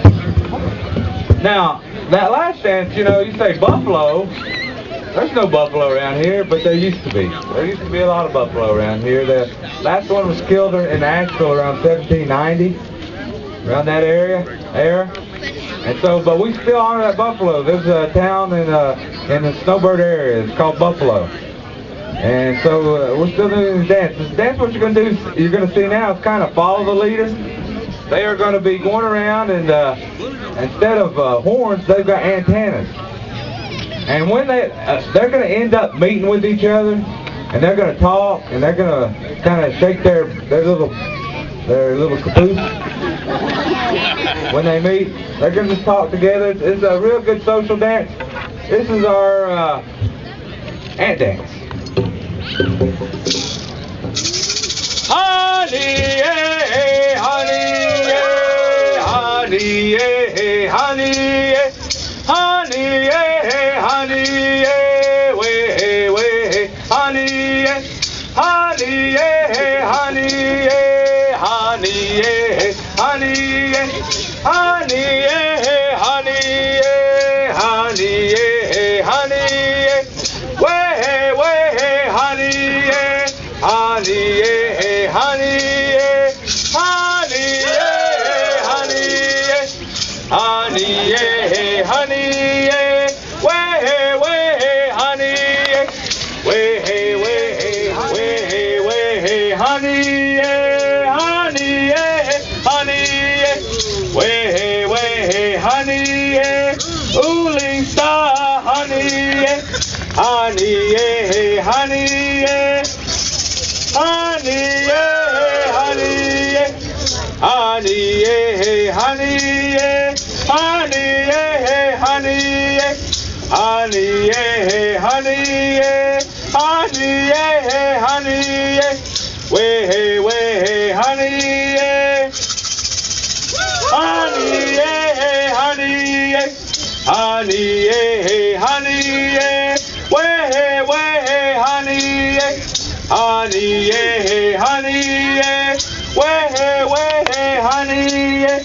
Now, that last dance, you know, you say buffalo. There's no buffalo around here, but there used to be. There used to be a lot of buffalo around here. The last one was killed in Asheville around 1790, around that area there. And so, but we still honor that buffalo. There's a town in the Snowbird area. It's called Buffalo. And so we're still doing this dance. This dance, what you're going to do, you're going to see now, is kind of follow the leader. They are going to be going around, and instead of horns, they've got antennas. And when they're going to end up meeting with each other, and they're going to talk, and they're going to kind of shake their little caboose. When they meet, they're going to just talk together. It's a real good social dance. This is our ant dance. Honey, yeah, honey, yeah, honey, yeah, honey, yeah, honey, yeah, honey, yeah, way, way, honey, yeah, honey, yeah, honey, yeah, honey, yeah, honey, yeah, honey, yeah, honey, yeah, honey, yeah, honey, yeah, way, way, honey, yeah, honey, yeah, honey, yeah, honey, yeah, honey, yeah, honey, yeah, honey, yeah, way, way, honey, yeah, way, way, way, way, honey, yeah, honey, yeah, honey, yeah, way, way, honey, yeah, ooling star, honey, yeah, honey, yeah, honey, yeah, honey, yeah, honey, yeah, honey, yeah, honey, yeah, honey, yeah, honey, yeah, honey, yeah, honey, yeah, honey, yeah, honey, yeah, way, way, honey, yeah, honey, yeah, honey, yeah, honey, yeah, honey, yeah, way, way, honey, yeah, honey, yeah, honey, yeah, way, way, honey, yeah.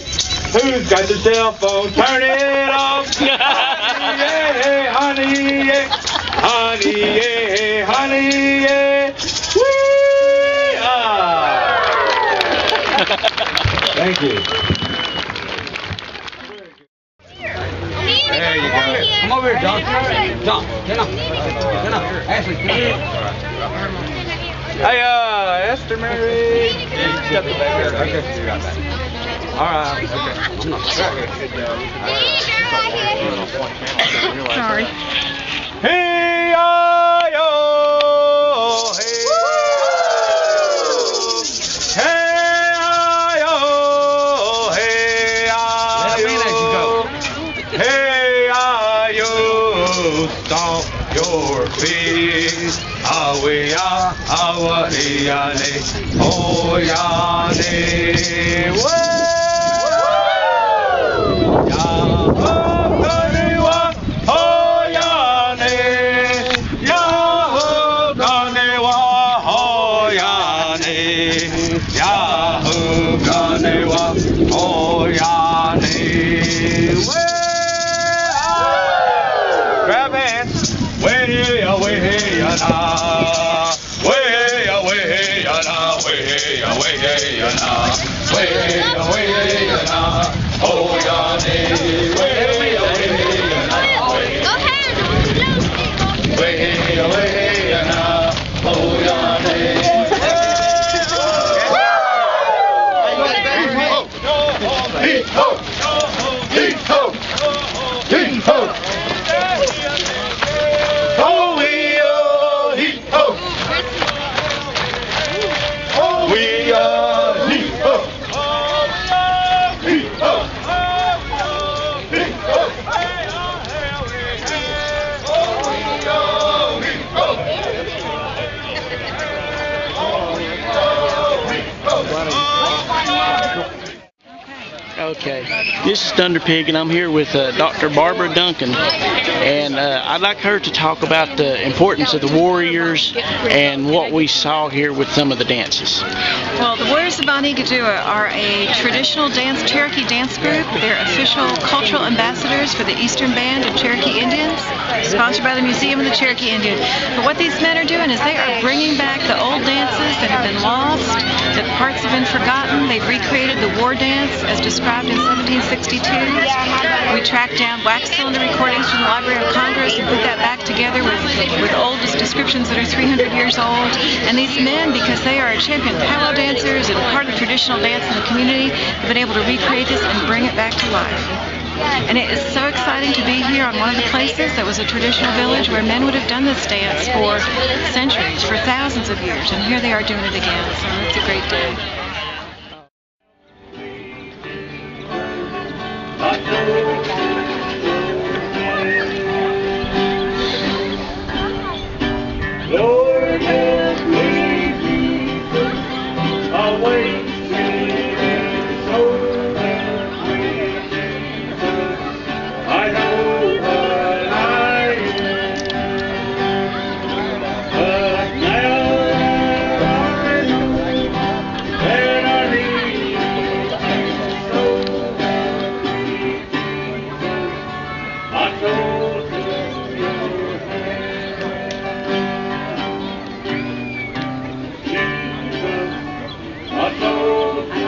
Who's got the cell phone? Turn it off. Yeah, honey, yeah, honey, yeah, honey, yeah. Whee! Ah. Thank you. There you go. Come over here, John. John, get up. Get up. Ashley, get up. Hey, Esther Mary. Yeah, got the baby. Okay. All right. Okay. I'm not sure. Sorry. Hey, yo, hey. Hey, yo, hey, yo. Stomp your feet. Awe, awa, yane, oh, yane, grab hands. Way away, yana. Way away, yana. Way away, yana. Way away, yana. Oh, yane. Way away, yana. Way away, yana. Oh, yane. Heat ho! Heat ho! Heat ho! Heat ho! Okay. This is Thunder Pig, and I'm here with Dr. Barbara Duncan, and I'd like her to talk about the importance of the Warriors and what we saw here with some of the dances. Well, the Warriors of Banigadua are a traditional Cherokee dance group. They're official cultural ambassadors for the Eastern Band of Cherokee Indians, sponsored by the Museum of the Cherokee Indian. But what these men are doing is they are bringing back the old dances that have been lost, that parts have been forgotten. They've recreated the war dance as described in 1762. We tracked down wax cylinder recordings from the Library of Congress and put that back together with old descriptions that are 300 years old. And these men, because they are champion powwow dancers and part of traditional dance in the community, have been able to recreate this and bring it back to life. And it is so exciting to be here on one of the places that was a traditional village where men would have done this dance for centuries, for thousands of years, and here they are doing it again, so it's a great day. Lord, help me, Jesus, away. I know what I am, but now I know that I need you so badly. I told you your hand, Jesus, I told you.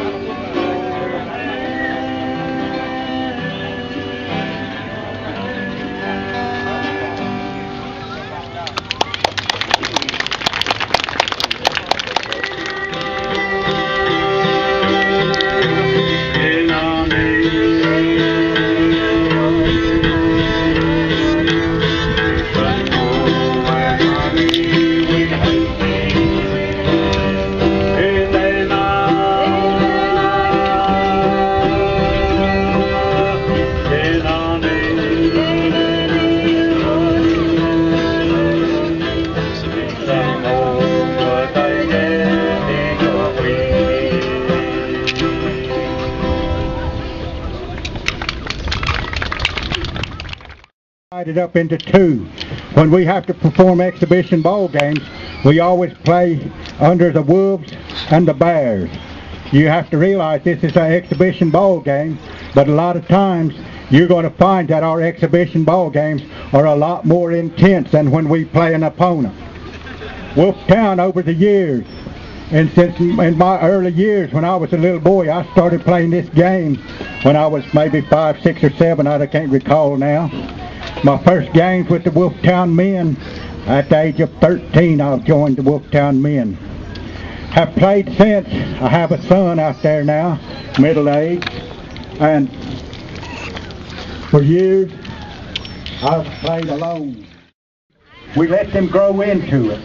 Divided up into two. When we have to perform exhibition ball games, we always play under the Wolves and the Bears. You have to realize this is an exhibition ball game, but a lot of times you're going to find that our exhibition ball games are a lot more intense than when we play an opponent. Wolftown over the years, and since in my early years when I was a little boy, I started playing this game when I was maybe 5, 6, or 7, I can't recall now. My first games with the Wolftown men, at the age of 13 I joined the Wolftown men. Have played since. I have a son out there now, middle-aged, and for years I've played alone. We let them grow into it.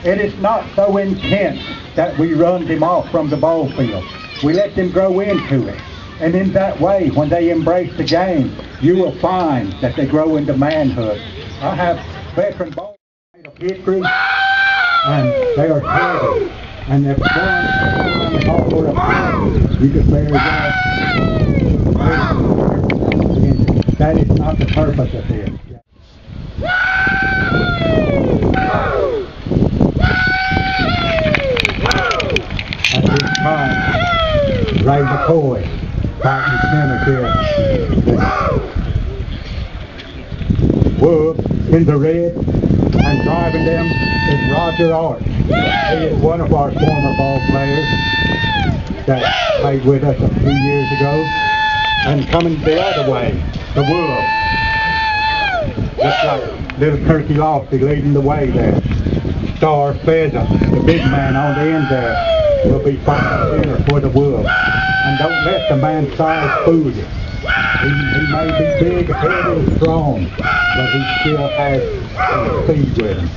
It is not so intense that we run them off from the ball field. We let them grow into it. And in that way, when they embrace the game, you will find that they grow into manhood. I have veteran balls made of hickory, and they are heavy. And if one off for a fight, you can very well. That is not the purpose of this. At this time, Ray McCoy. Back in center here. Wolves in the red, and driving them is Roger Arch. He is one of our former ball players that played with us a few years ago. And coming the other way, the Wolves. Looks like little Turkey Lofty leading the way there. Star Pheasant, the big man on the end there, will be fighting center for the Wolves. And don't let the man's size fool you. He may be big, heavy, and strong, but he still has some speed with him.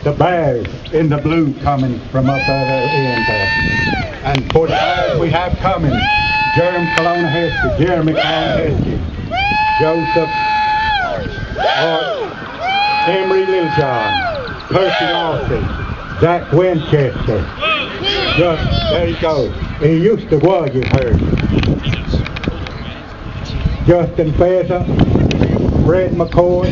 The Bears in the blue coming from up the other end there. And for the Bears we have coming, Jeremy Colonna-Heskey, Joseph Hart, Emery Littlejohn, Percy Lawson, Zach Winchester. Just, there you go. He used to was, you heard. Justin Pheasant, Fred McCoy,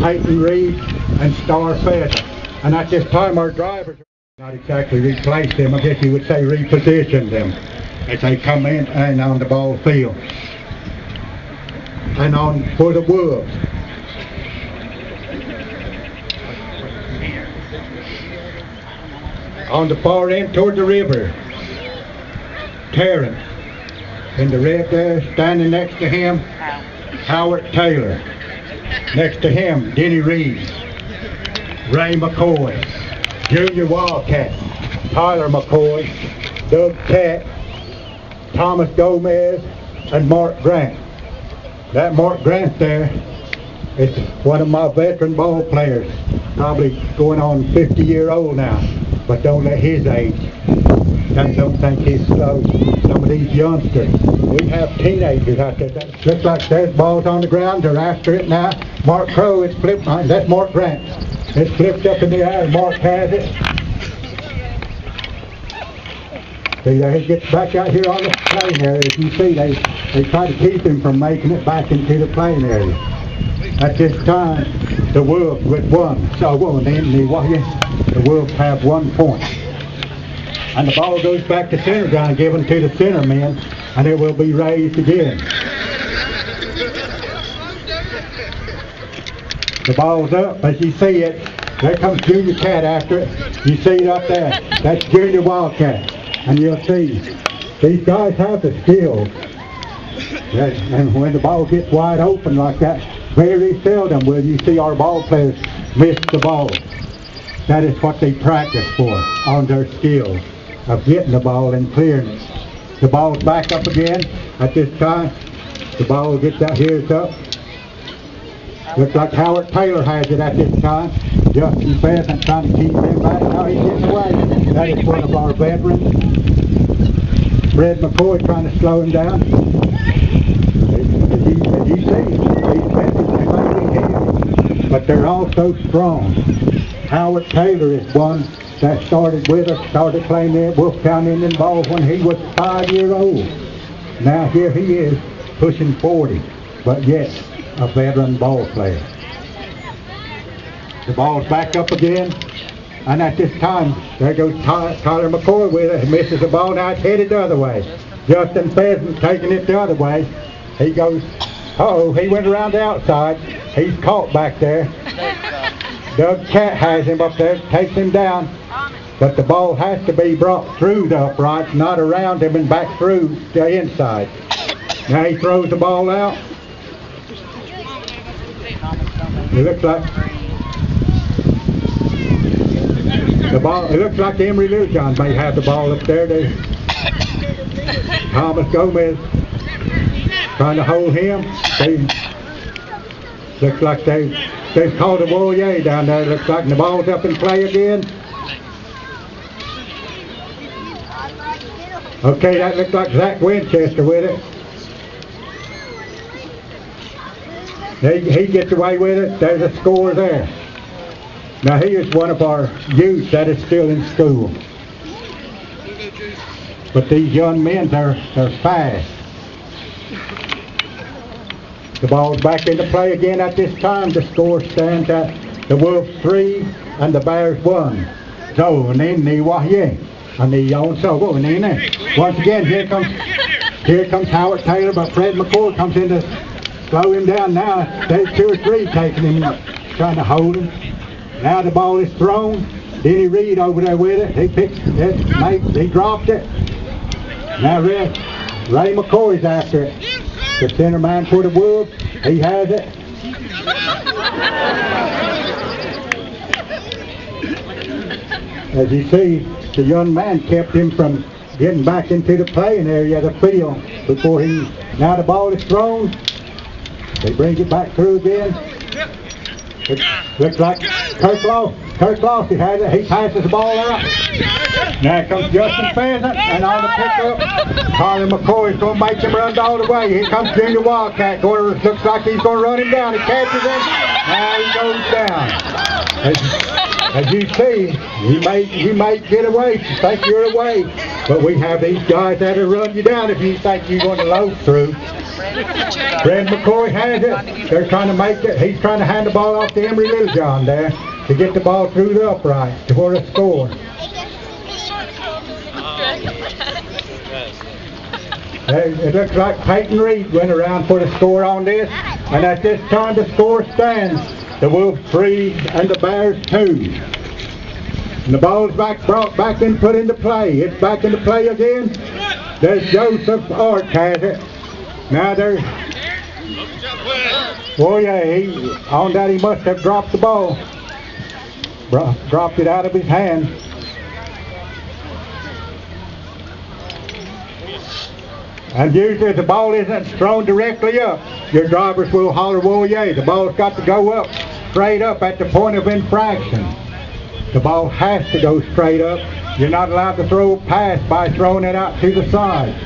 Peyton Reed, and Star Pheasant. And at this time our drivers not exactly replaced them, I guess you would say repositioned them as they come in and on the ball field. And on for the Wolves. On the far end toward the river, Terrence. In the red there, standing next to him, Howard Taylor. Next to him, Denny Reed, Ray McCoy, Junior Wildcat, Tyler McCoy, Doug Cat, Thomas Gomez, and Mark Grant. That Mark Grant there is one of my veteran ball players, probably going on 50-year-old now, but don't let his age. I don't think he's slow. Some of these youngsters, we have teenagers out there. That looks like there's balls on the ground. They're after it now. Mark Crow, it's flipped. That's Mark Grant. It's flipped up in the air. Mark has it. See, there he gets back out here on the playing area. As you see, they try to keep him from making it back into the playing area. At this time, the Wolves with one. So, the Wolves have 1 point. And the ball goes back to center ground, given to the center men, and it will be raised again. The ball's up, as you see it. There comes Junior Cat after it. You see it up there. That's Junior Wildcat. And you'll see, these guys have the skills. And when the ball gets wide open like that, very seldom will you see our ball players miss the ball. That is what they practice for, on their skills of getting the ball and clearing it. The ball's back up again at this time. The ball gets out here, it's up. Looks like Howard Taylor has it at this time. Justin Pheasant trying to keep him back. Now he's getting away. That is one of our veterans. Fred McCoy trying to slow him down. As you see, these veterans are making him, but they're also strong. Howard Taylor is one that started with us, started playing there at Wolf County Indian ball when he was 5-year-old. Now here he is, pushing 40, but yet a veteran ball player. The ball's back up again, and at this time, there goes Tyler McCoy with it. He misses the ball, now it's headed the other way. Justin Pheasant taking it the other way. He goes, he went around the outside. He's caught back there. Doug Cat has him up there, takes him down, but the ball has to be brought through the uprights, not around him and back through the inside. Now he throws the ball out. It looks like it looks like Emery Littlejohn may have the ball up there. Thomas Gomez trying to hold him. Looks like they've called a warrior down there. Looks like the ball's up in play again. Okay, that looks like Zach Winchester with it. He gets away with it. There's a score there. Now he is one of our youth that is still in school. But these young men, they're fast. The ball's back into play again at this time. The score stands at the Wolves 3 and the Bears 1. So, and then Nikwasi and the so and then once again here comes Howard Taylor, but Fred McCoy comes in to slow him down. Now there's 2 or 3 taking him, trying to hold him. Now the ball is thrown. Denny Reed over there with it. He picked it. He dropped it. Now Ray McCoy's after it. The center man for the Wolves. He has it. As you see, the young man kept him from getting back into the playing area of the field before now the ball is thrown. They bring it back through again. It looks like Kirk Lossie has it. He passes the ball out. Now comes Justin Pheasant, and on the pickup, Tyler McCoy is going to make him run all the way. Here comes Junior Wildcat. Looks like he's going to run him down. He catches him. Now he goes down. As you see, you may get away if you think you're away, but we have these guys that'll run you down if you think you're going to loaf through. Fred McCoy has it. They're trying to make it. He's trying to hand the ball off to Emery Littlejohn there to get the ball through the upright for a score. It looks like Peyton Reed went around for the score on this, and at this time the score stands: the Wolves 3 and the Bears 2. And the ball's brought back and put into play. It's back into play again. There's Joseph Art has it. Now there's, oh yeah, on that he must have dropped the ball. Dropped it out of his hand. And usually if the ball isn't thrown directly up, your drivers will holler, whoa, yay. The ball's got to go up, straight up at the point of infraction. The ball has to go straight up. You're not allowed to throw a pass by throwing it out to the side.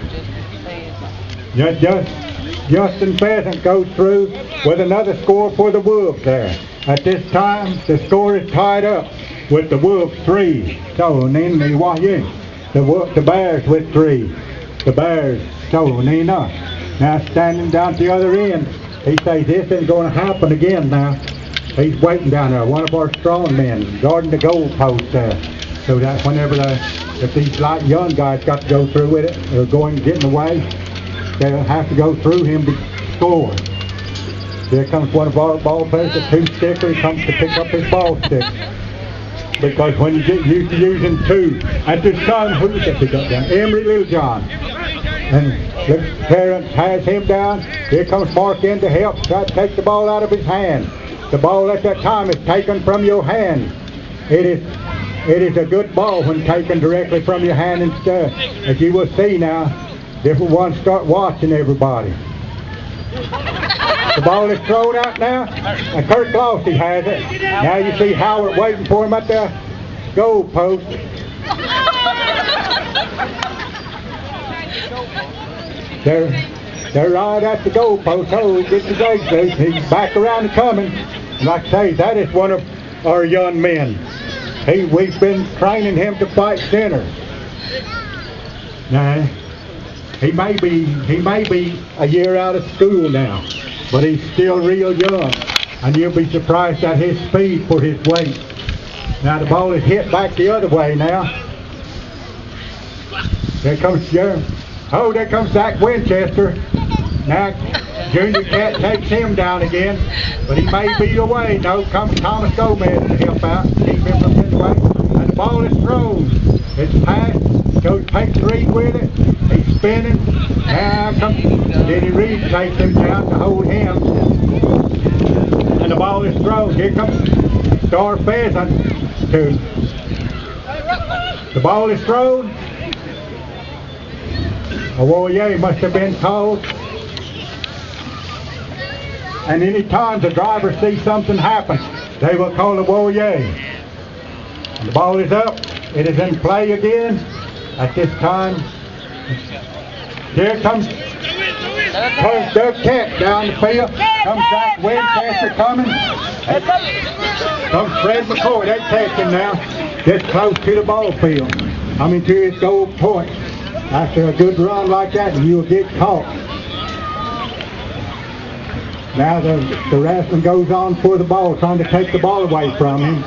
Justin Pheasant goes through with another score for the Wolves there. At this time, the score is tied up with the Wolves 3. So, the Bears with 3. The Bears, so Nina. Now standing down at the other end, he says this isn't going to happen again now. He's waiting down there, one of our strong men, guarding the goal post there. So that whenever if these light young guys got to go through with it, or getting away, they'll have to go through him to score. Here comes one of our ball players, a two-sticker, he comes to pick up his ball stick. Because when you get used to using two, at this time, who's that pick up down? Emery Littlejohn. And the parents has him down. Here comes Mark in to help, try to take the ball out of his hand. The ball at that time is taken from your hand. It is a good ball when taken directly from your hand instead. As you will see now, different ones start watching everybody. The ball is thrown out now, and Kurt Glossy has it. Now you see Howard waiting for him at the goal post. They're right at the goal post. Oh, he gets his legs loose. He's back around and coming. And like I say, that is one of our young men. We've been training him to fight center. Now, he may be a year out of school now, but he's still real young, and you'll be surprised at his speed for his weight. Now the ball is hit back the other way now. There comes there comes Zach Winchester. Now Junior Cat takes him down again, but he may be away. No, comes Thomas Gomez to help out, keep him from getting away. And the ball is thrown. It's passed. Goes Peyton Reed with it. He's spinning. Now comes Denny Reed, takes him down to hold him. And the ball is thrown. Here comes Star Pheasant. The ball is thrown. A warrior must have been called. And any time the driver sees something happen, they will call a warrior. And the ball is up. It is in play again. At this time, here comes Doug Kent down the field. Comes Zach Winchester coming. Comes Fred McCoy. They catch him now. Gets close to the ball field. To his goal point. After a good run like that, you will get caught. Now the wrestling goes on for the ball, trying to take the ball away from him.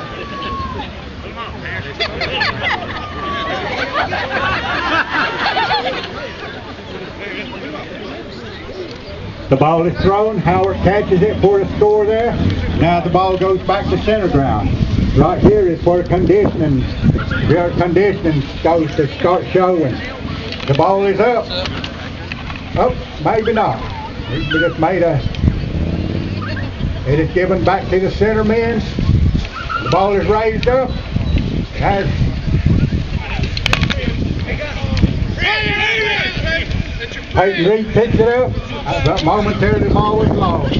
The ball is thrown. Howard catches it for a score there. Now the ball goes back to center ground. Right here is where conditioning goes to start showing. The ball is up. Oh, maybe not. We just made it is given back to the center men. The ball is raised up. Peyton Reed picks it up. But momentarily the ball was lost.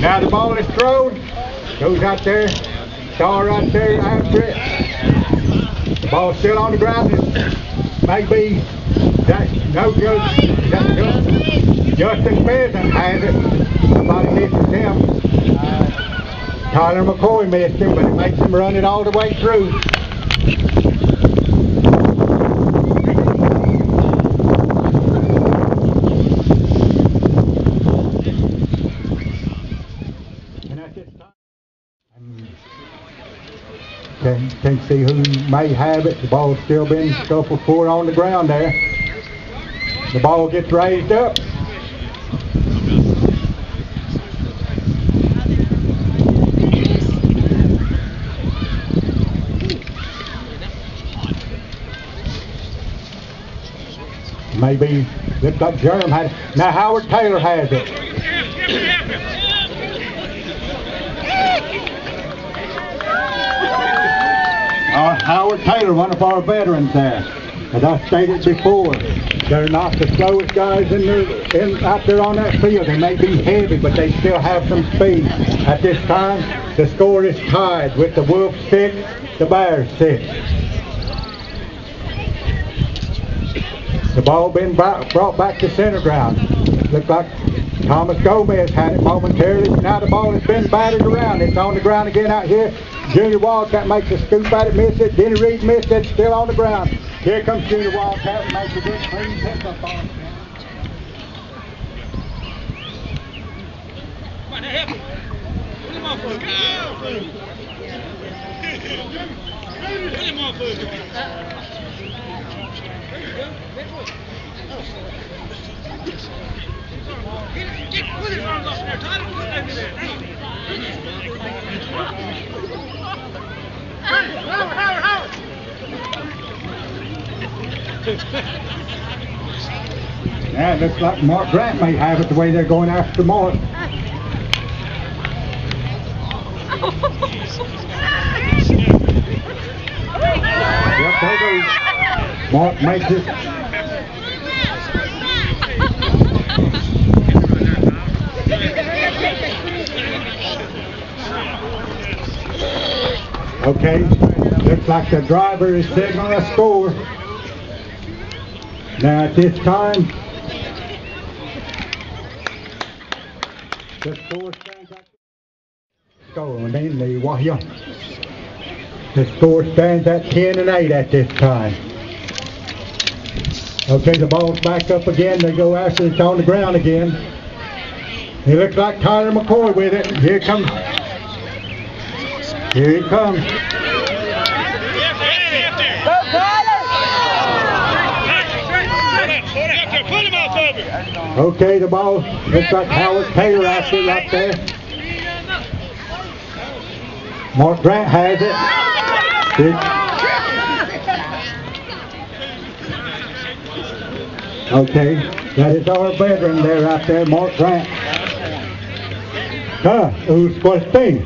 Now the ball is thrown. Goes out there. Star right there after it. The ball's still on the ground. Maybe that's no good. Justin Pheasant has it. Somebody misses him. Tyler McCoy missed him, but it makes him run it all the way through. Can't see who may have it. The ball's still been scuffled for on the ground there. The ball gets raised up. Maybe, looks like Jerem had it. Now Howard Taylor has it. Howard Taylor, one of our veterans there. As I stated before, they're not the slowest guys out there on that field. They may be heavy, but they still have some speed. At this time, the score is tied with the Wolves 6, the Bears 6. The ball been brought back to center ground. Looks like Thomas Gomez had it momentarily. Now the ball has been batted around. It's on the ground again out here. Junior Wildcat makes a scoop at it, miss it. Denny Reed missed it, still on the ground. Here comes Junior Wildcat, makes a good clean pickup on it. Come on, help him. Put him off of him. Put him off of him. Put his arms off there, Tyler. Put him over there. Howard. Yeah, it looks like Mark Grant may have it the way they're going after Mark. Yep, there goes. Mark makes it. Okay, looks like the driver is signaling a score. Now at this time, the score stands at the score stands at 10-8 at this time. Okay, the ball's back up again. They go after it. It's on the ground again. It looks like Tyler McCoy with it. Here comes. Here he comes. Okay, the ball looks like Howard Taylor after it right there. Mark Grant has it. Okay, that is our veteran there right there, Mark Grant. Who's supposed to be?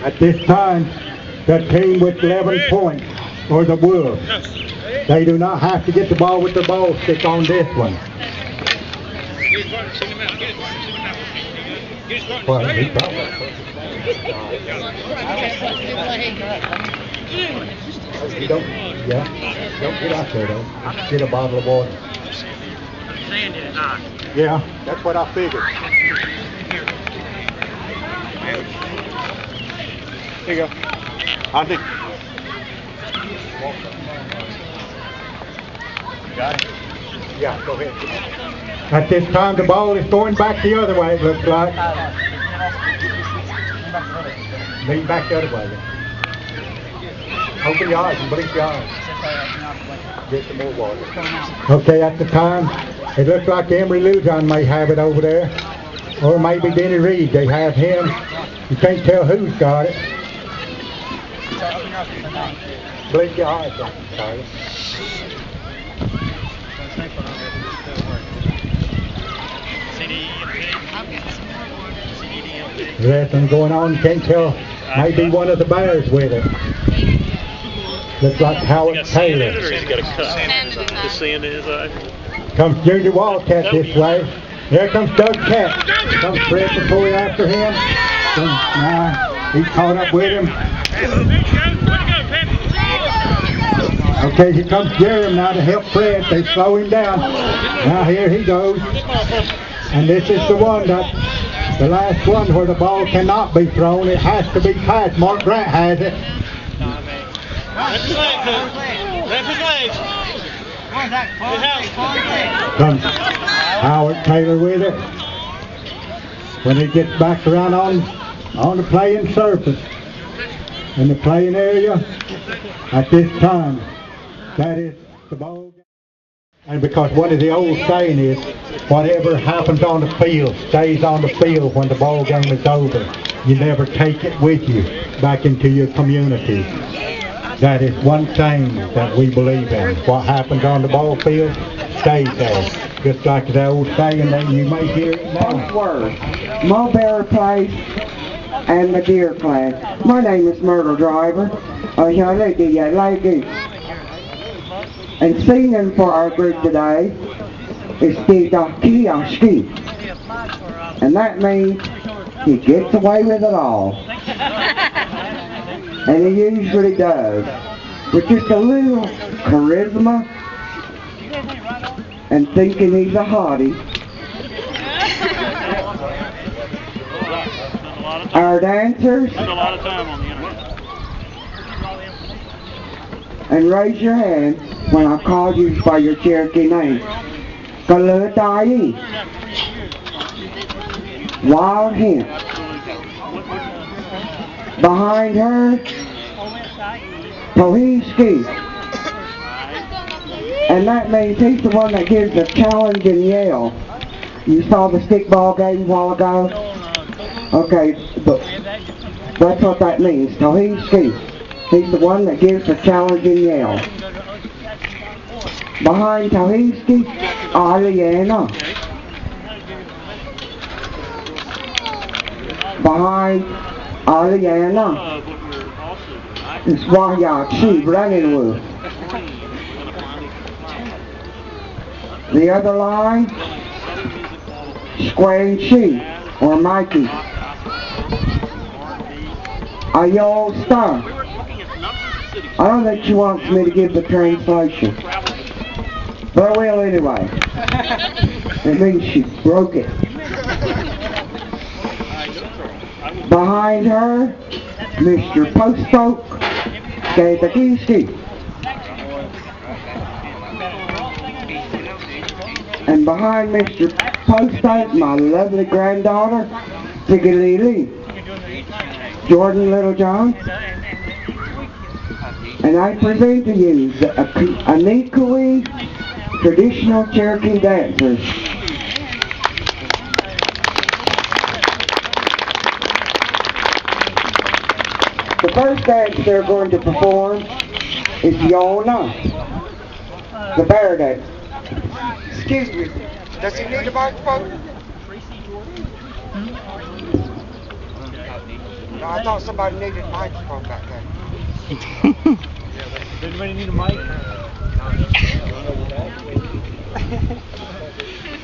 At this time, the team with 11 points, or the Wolves, they do not have to get the ball with the ball stick on this one. Well, he probably. You don't get out there though. Get a bottle of water. Yeah, that's what I figured. Here you go. Auntie. Got it? Yeah, go ahead. At this time, the ball is going back the other way, it looks like. Lean back the other way. Open your eyes and blink your eyes. Get some more water. Okay, at the time, it looks like Emery Lujan may have it over there. Or maybe Denny Reed. They have him. You can't tell who's got it. Blink your eyes, Tyler. Wrestling going on, can't tell. Maybe one of the Bears with it. Looks like Howard Taylor. Comes Junior Wildcat this way. Here comes Doug Cat. Comes Fred McCoy after him. Now he's caught up with him. Okay, here comes Jerem now to help Fred. They slow him down. Now here he goes. And this is the one that The last one where the ball cannot be thrown, it has to be passed. Mark Grant has it. Comes Howard Taylor with it. When it gets back around on the playing surface, in the playing area, at this time, that is the ball. And because one of the old saying is, whatever happens on the field stays on the field when the ball game is over. You never take it with you back into your community. That is one thing that we believe in. What happens on the ball field stays there. Just like the old saying that you may hear it now. Both words, Mulberry Place and the Deer Class. My name is Myrtle Driver. And singing for our group today is Kioski. And that means he gets away with it all. And he usually does. With just a little charisma and thinking he's a hottie. Our dancers, and raise your hand when I call you by your Cherokee name. Kaludai. Wild Hen. Behind her, Pohiski. And that means he's the one that gives the challenge and yell. You saw the stickball game a while ago? Okay, but that's what that means. Pohiski. He's the one that gives the challenge and yell. Behind Tahiski, Aliana. Behind Aliana is Wahyakshi running with. The other line, Square She or Mikey. Ayol Star. I don't think she wants me to give the translation, but I will anyway. It means she broke it. Behind her, Mr. Postoke Gaitakiski. And behind Mr. Postoke, my lovely granddaughter, Tiggy Jordan Littlejohn. And I present to you the Nikwasi traditional Cherokee dancers. The first dance they're going to perform is Yona, the bear dance. Excuse me, does he need a microphone? No, I thought somebody needed a microphone back there. Does anybody need a mic?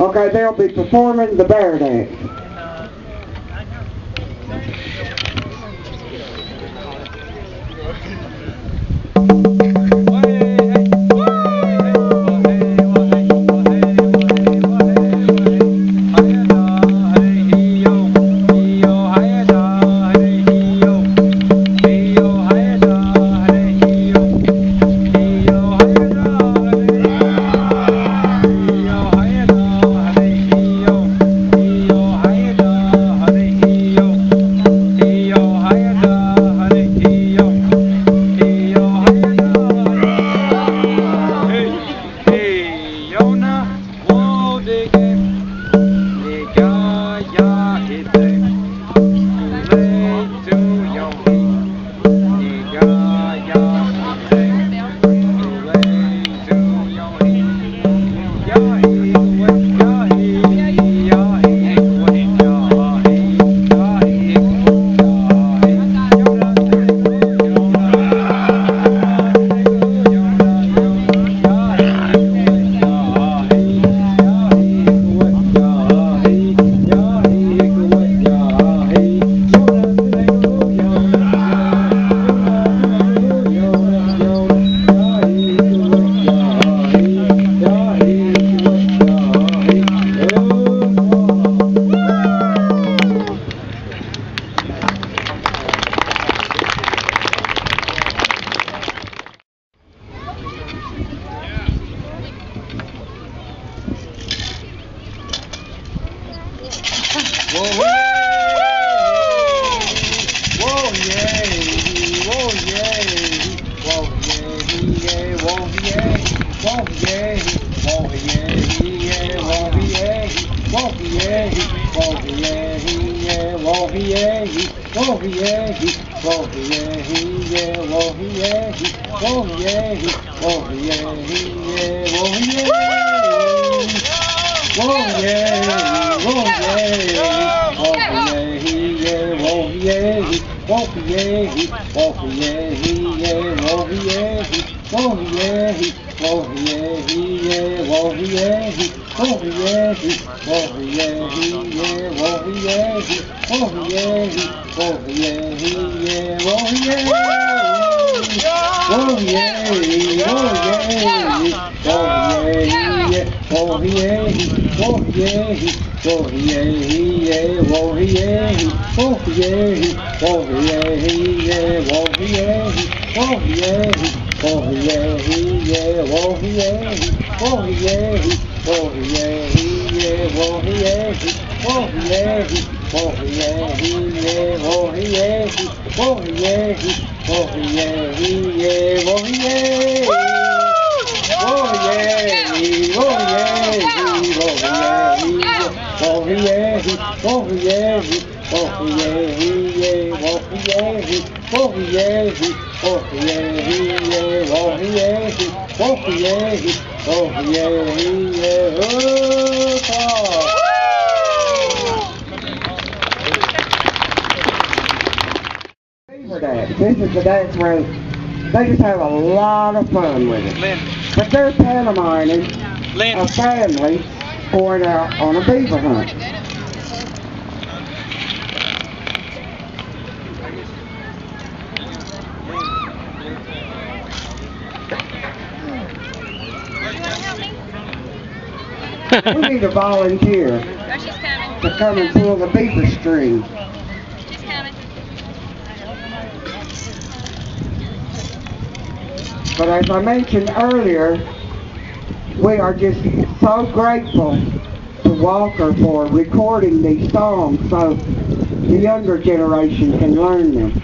Okay, they'll be performing the bear dance. This is the dance where they just have a lot of fun with it. But they're pantomiming a family going out on a beaver hunt. We need a volunteer to come and pull the beaver string. But as I mentioned earlier, we are just so grateful to Walker for recording these songs so the younger generation can learn them.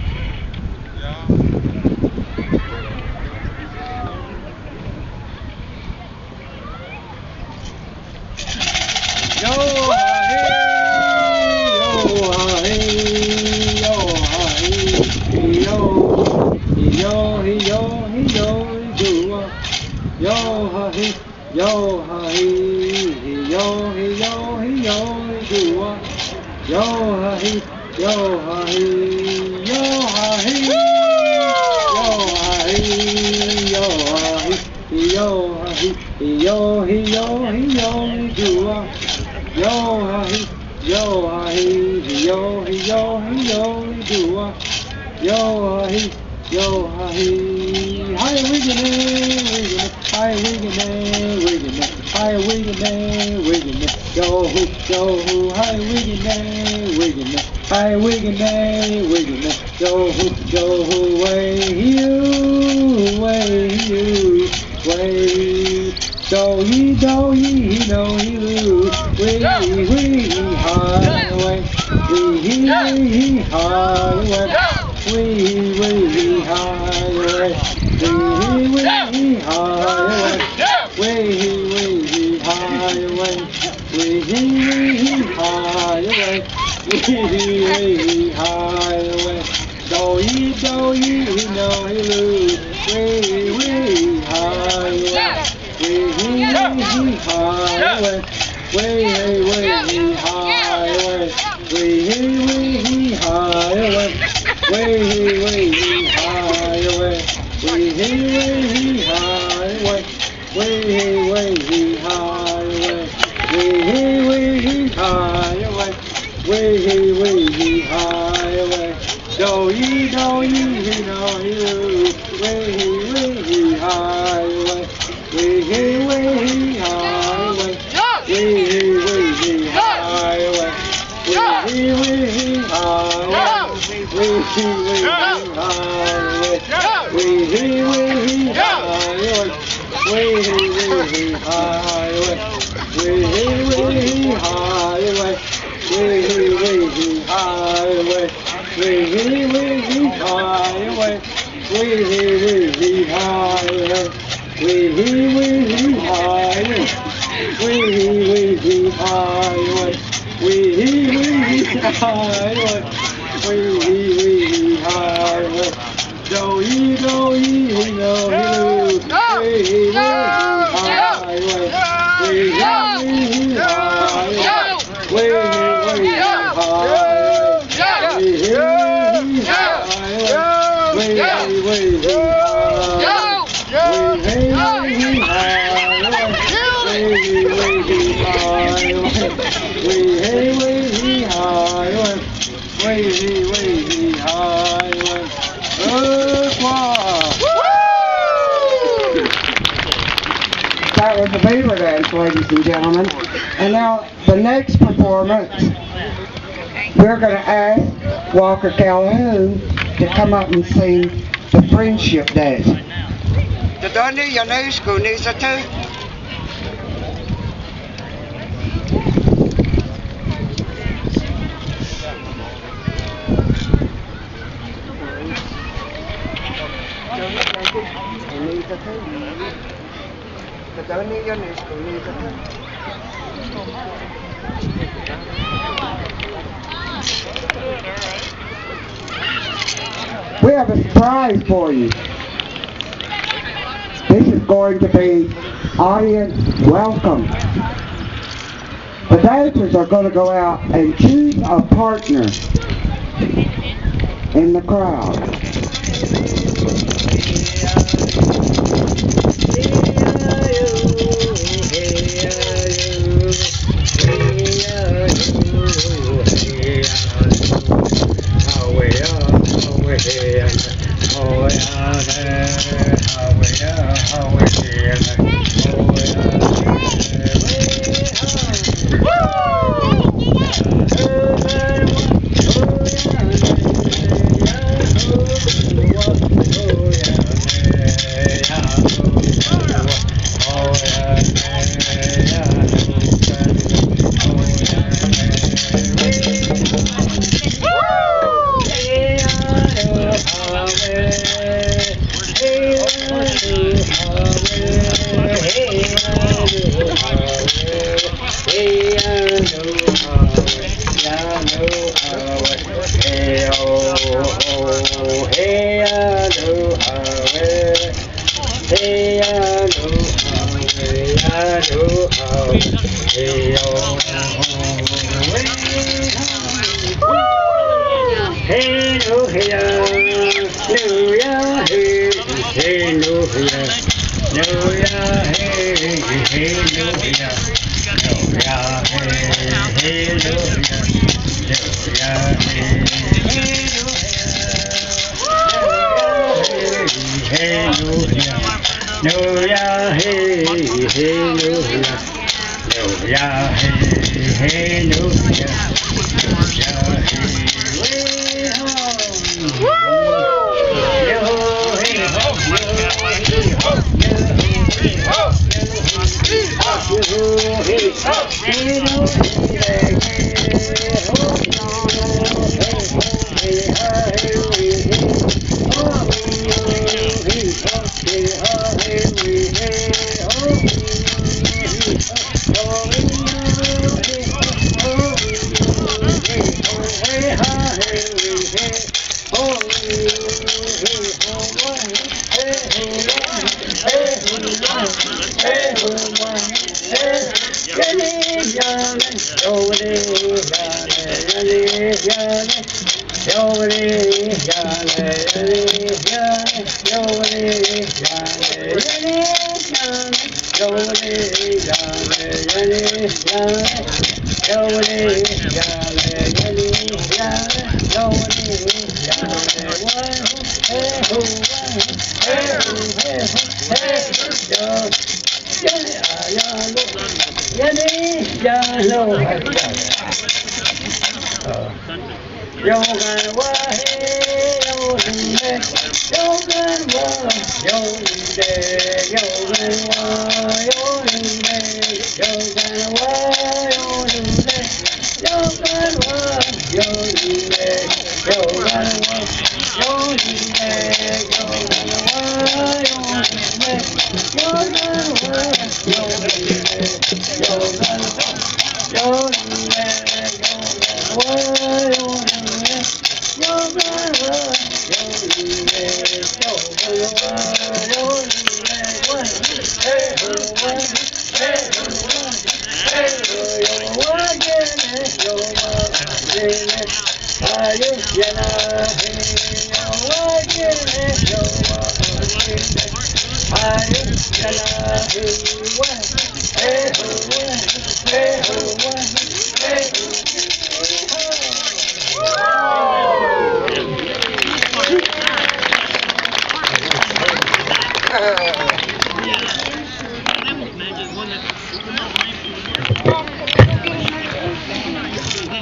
highway, wee-hee, highway, wee-hee, highway, wee-hee, highway, wee-hee, highway, wee-hee, highway, wee-hee, highway, do-ee, do-ee, do-ee, wee-hee, highway, wee-hee, highway, wee-hee, That was the beaver dance, ladies and gentlemen. And now the next performance, we're going to ask Walker Calhoun to come up and sing the friendship dance. We have a surprise for you. This is going to be audience welcome. The dancers are going to go out and choose a partner in the crowd.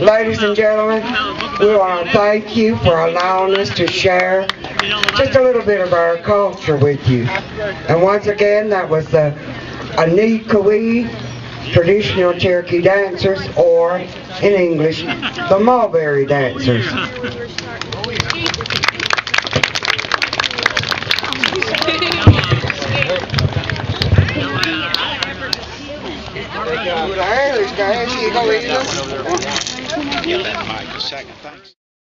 Ladies and gentlemen, we want to thank you for allowing us to share just a little bit of our culture with you. And once again, that was the Nikwasi traditional Cherokee dancers, or in English, the Mulberry dancers.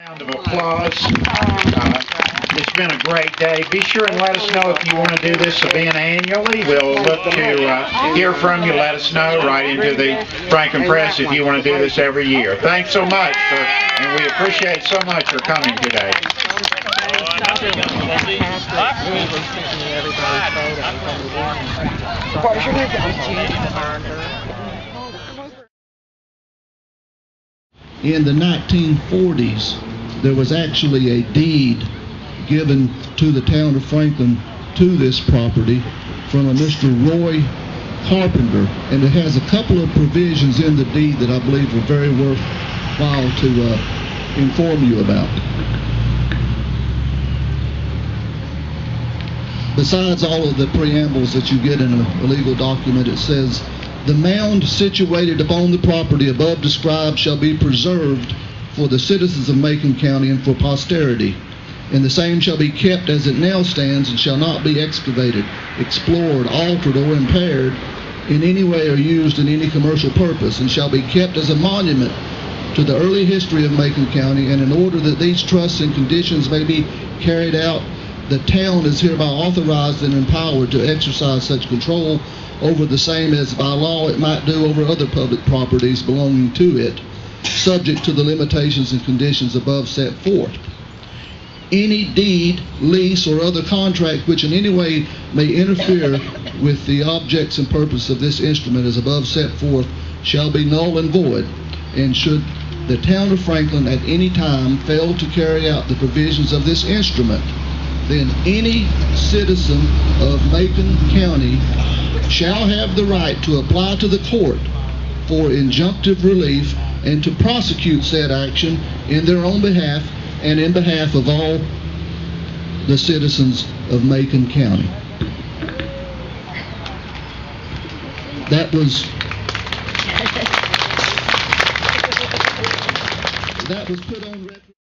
Round of applause. It's been a great day. Be sure and let us know if you want to do this event annually. We'll look to hear from you. Let us know right into the Franklin Press if you want to do this every year. Thanks so much, and we appreciate so much for coming today. In the 1940s, there was actually a deed given to the town of Franklin to this property from a Mr. Roy Carpenter, and it has a couple of provisions in the deed that I believe are very worthwhile to inform you about. Besides all of the preambles that you get in a legal document, it says, "The mound situated upon the property above described shall be preserved for the citizens of Macon County and for posterity. And the same shall be kept as it now stands, and shall not be excavated, explored, altered, or impaired in any way or used in any commercial purpose, and shall be kept as a monument to the early history of Macon County. And in order that these trusts and conditions may be carried out, the town is hereby authorized and empowered to exercise such control over the same as by law it might do over other public properties belonging to it, subject to the limitations and conditions above set forth. Any deed, lease, or other contract which in any way may interfere with the objects and purpose of this instrument as above set forth shall be null and void, and should the town of Franklin at any time fail to carry out the provisions of this instrument, then any citizen of Macon County shall have the right to apply to the court for injunctive relief and to prosecute said action in their own behalf and in behalf of all the citizens of Macon County." That was put on record.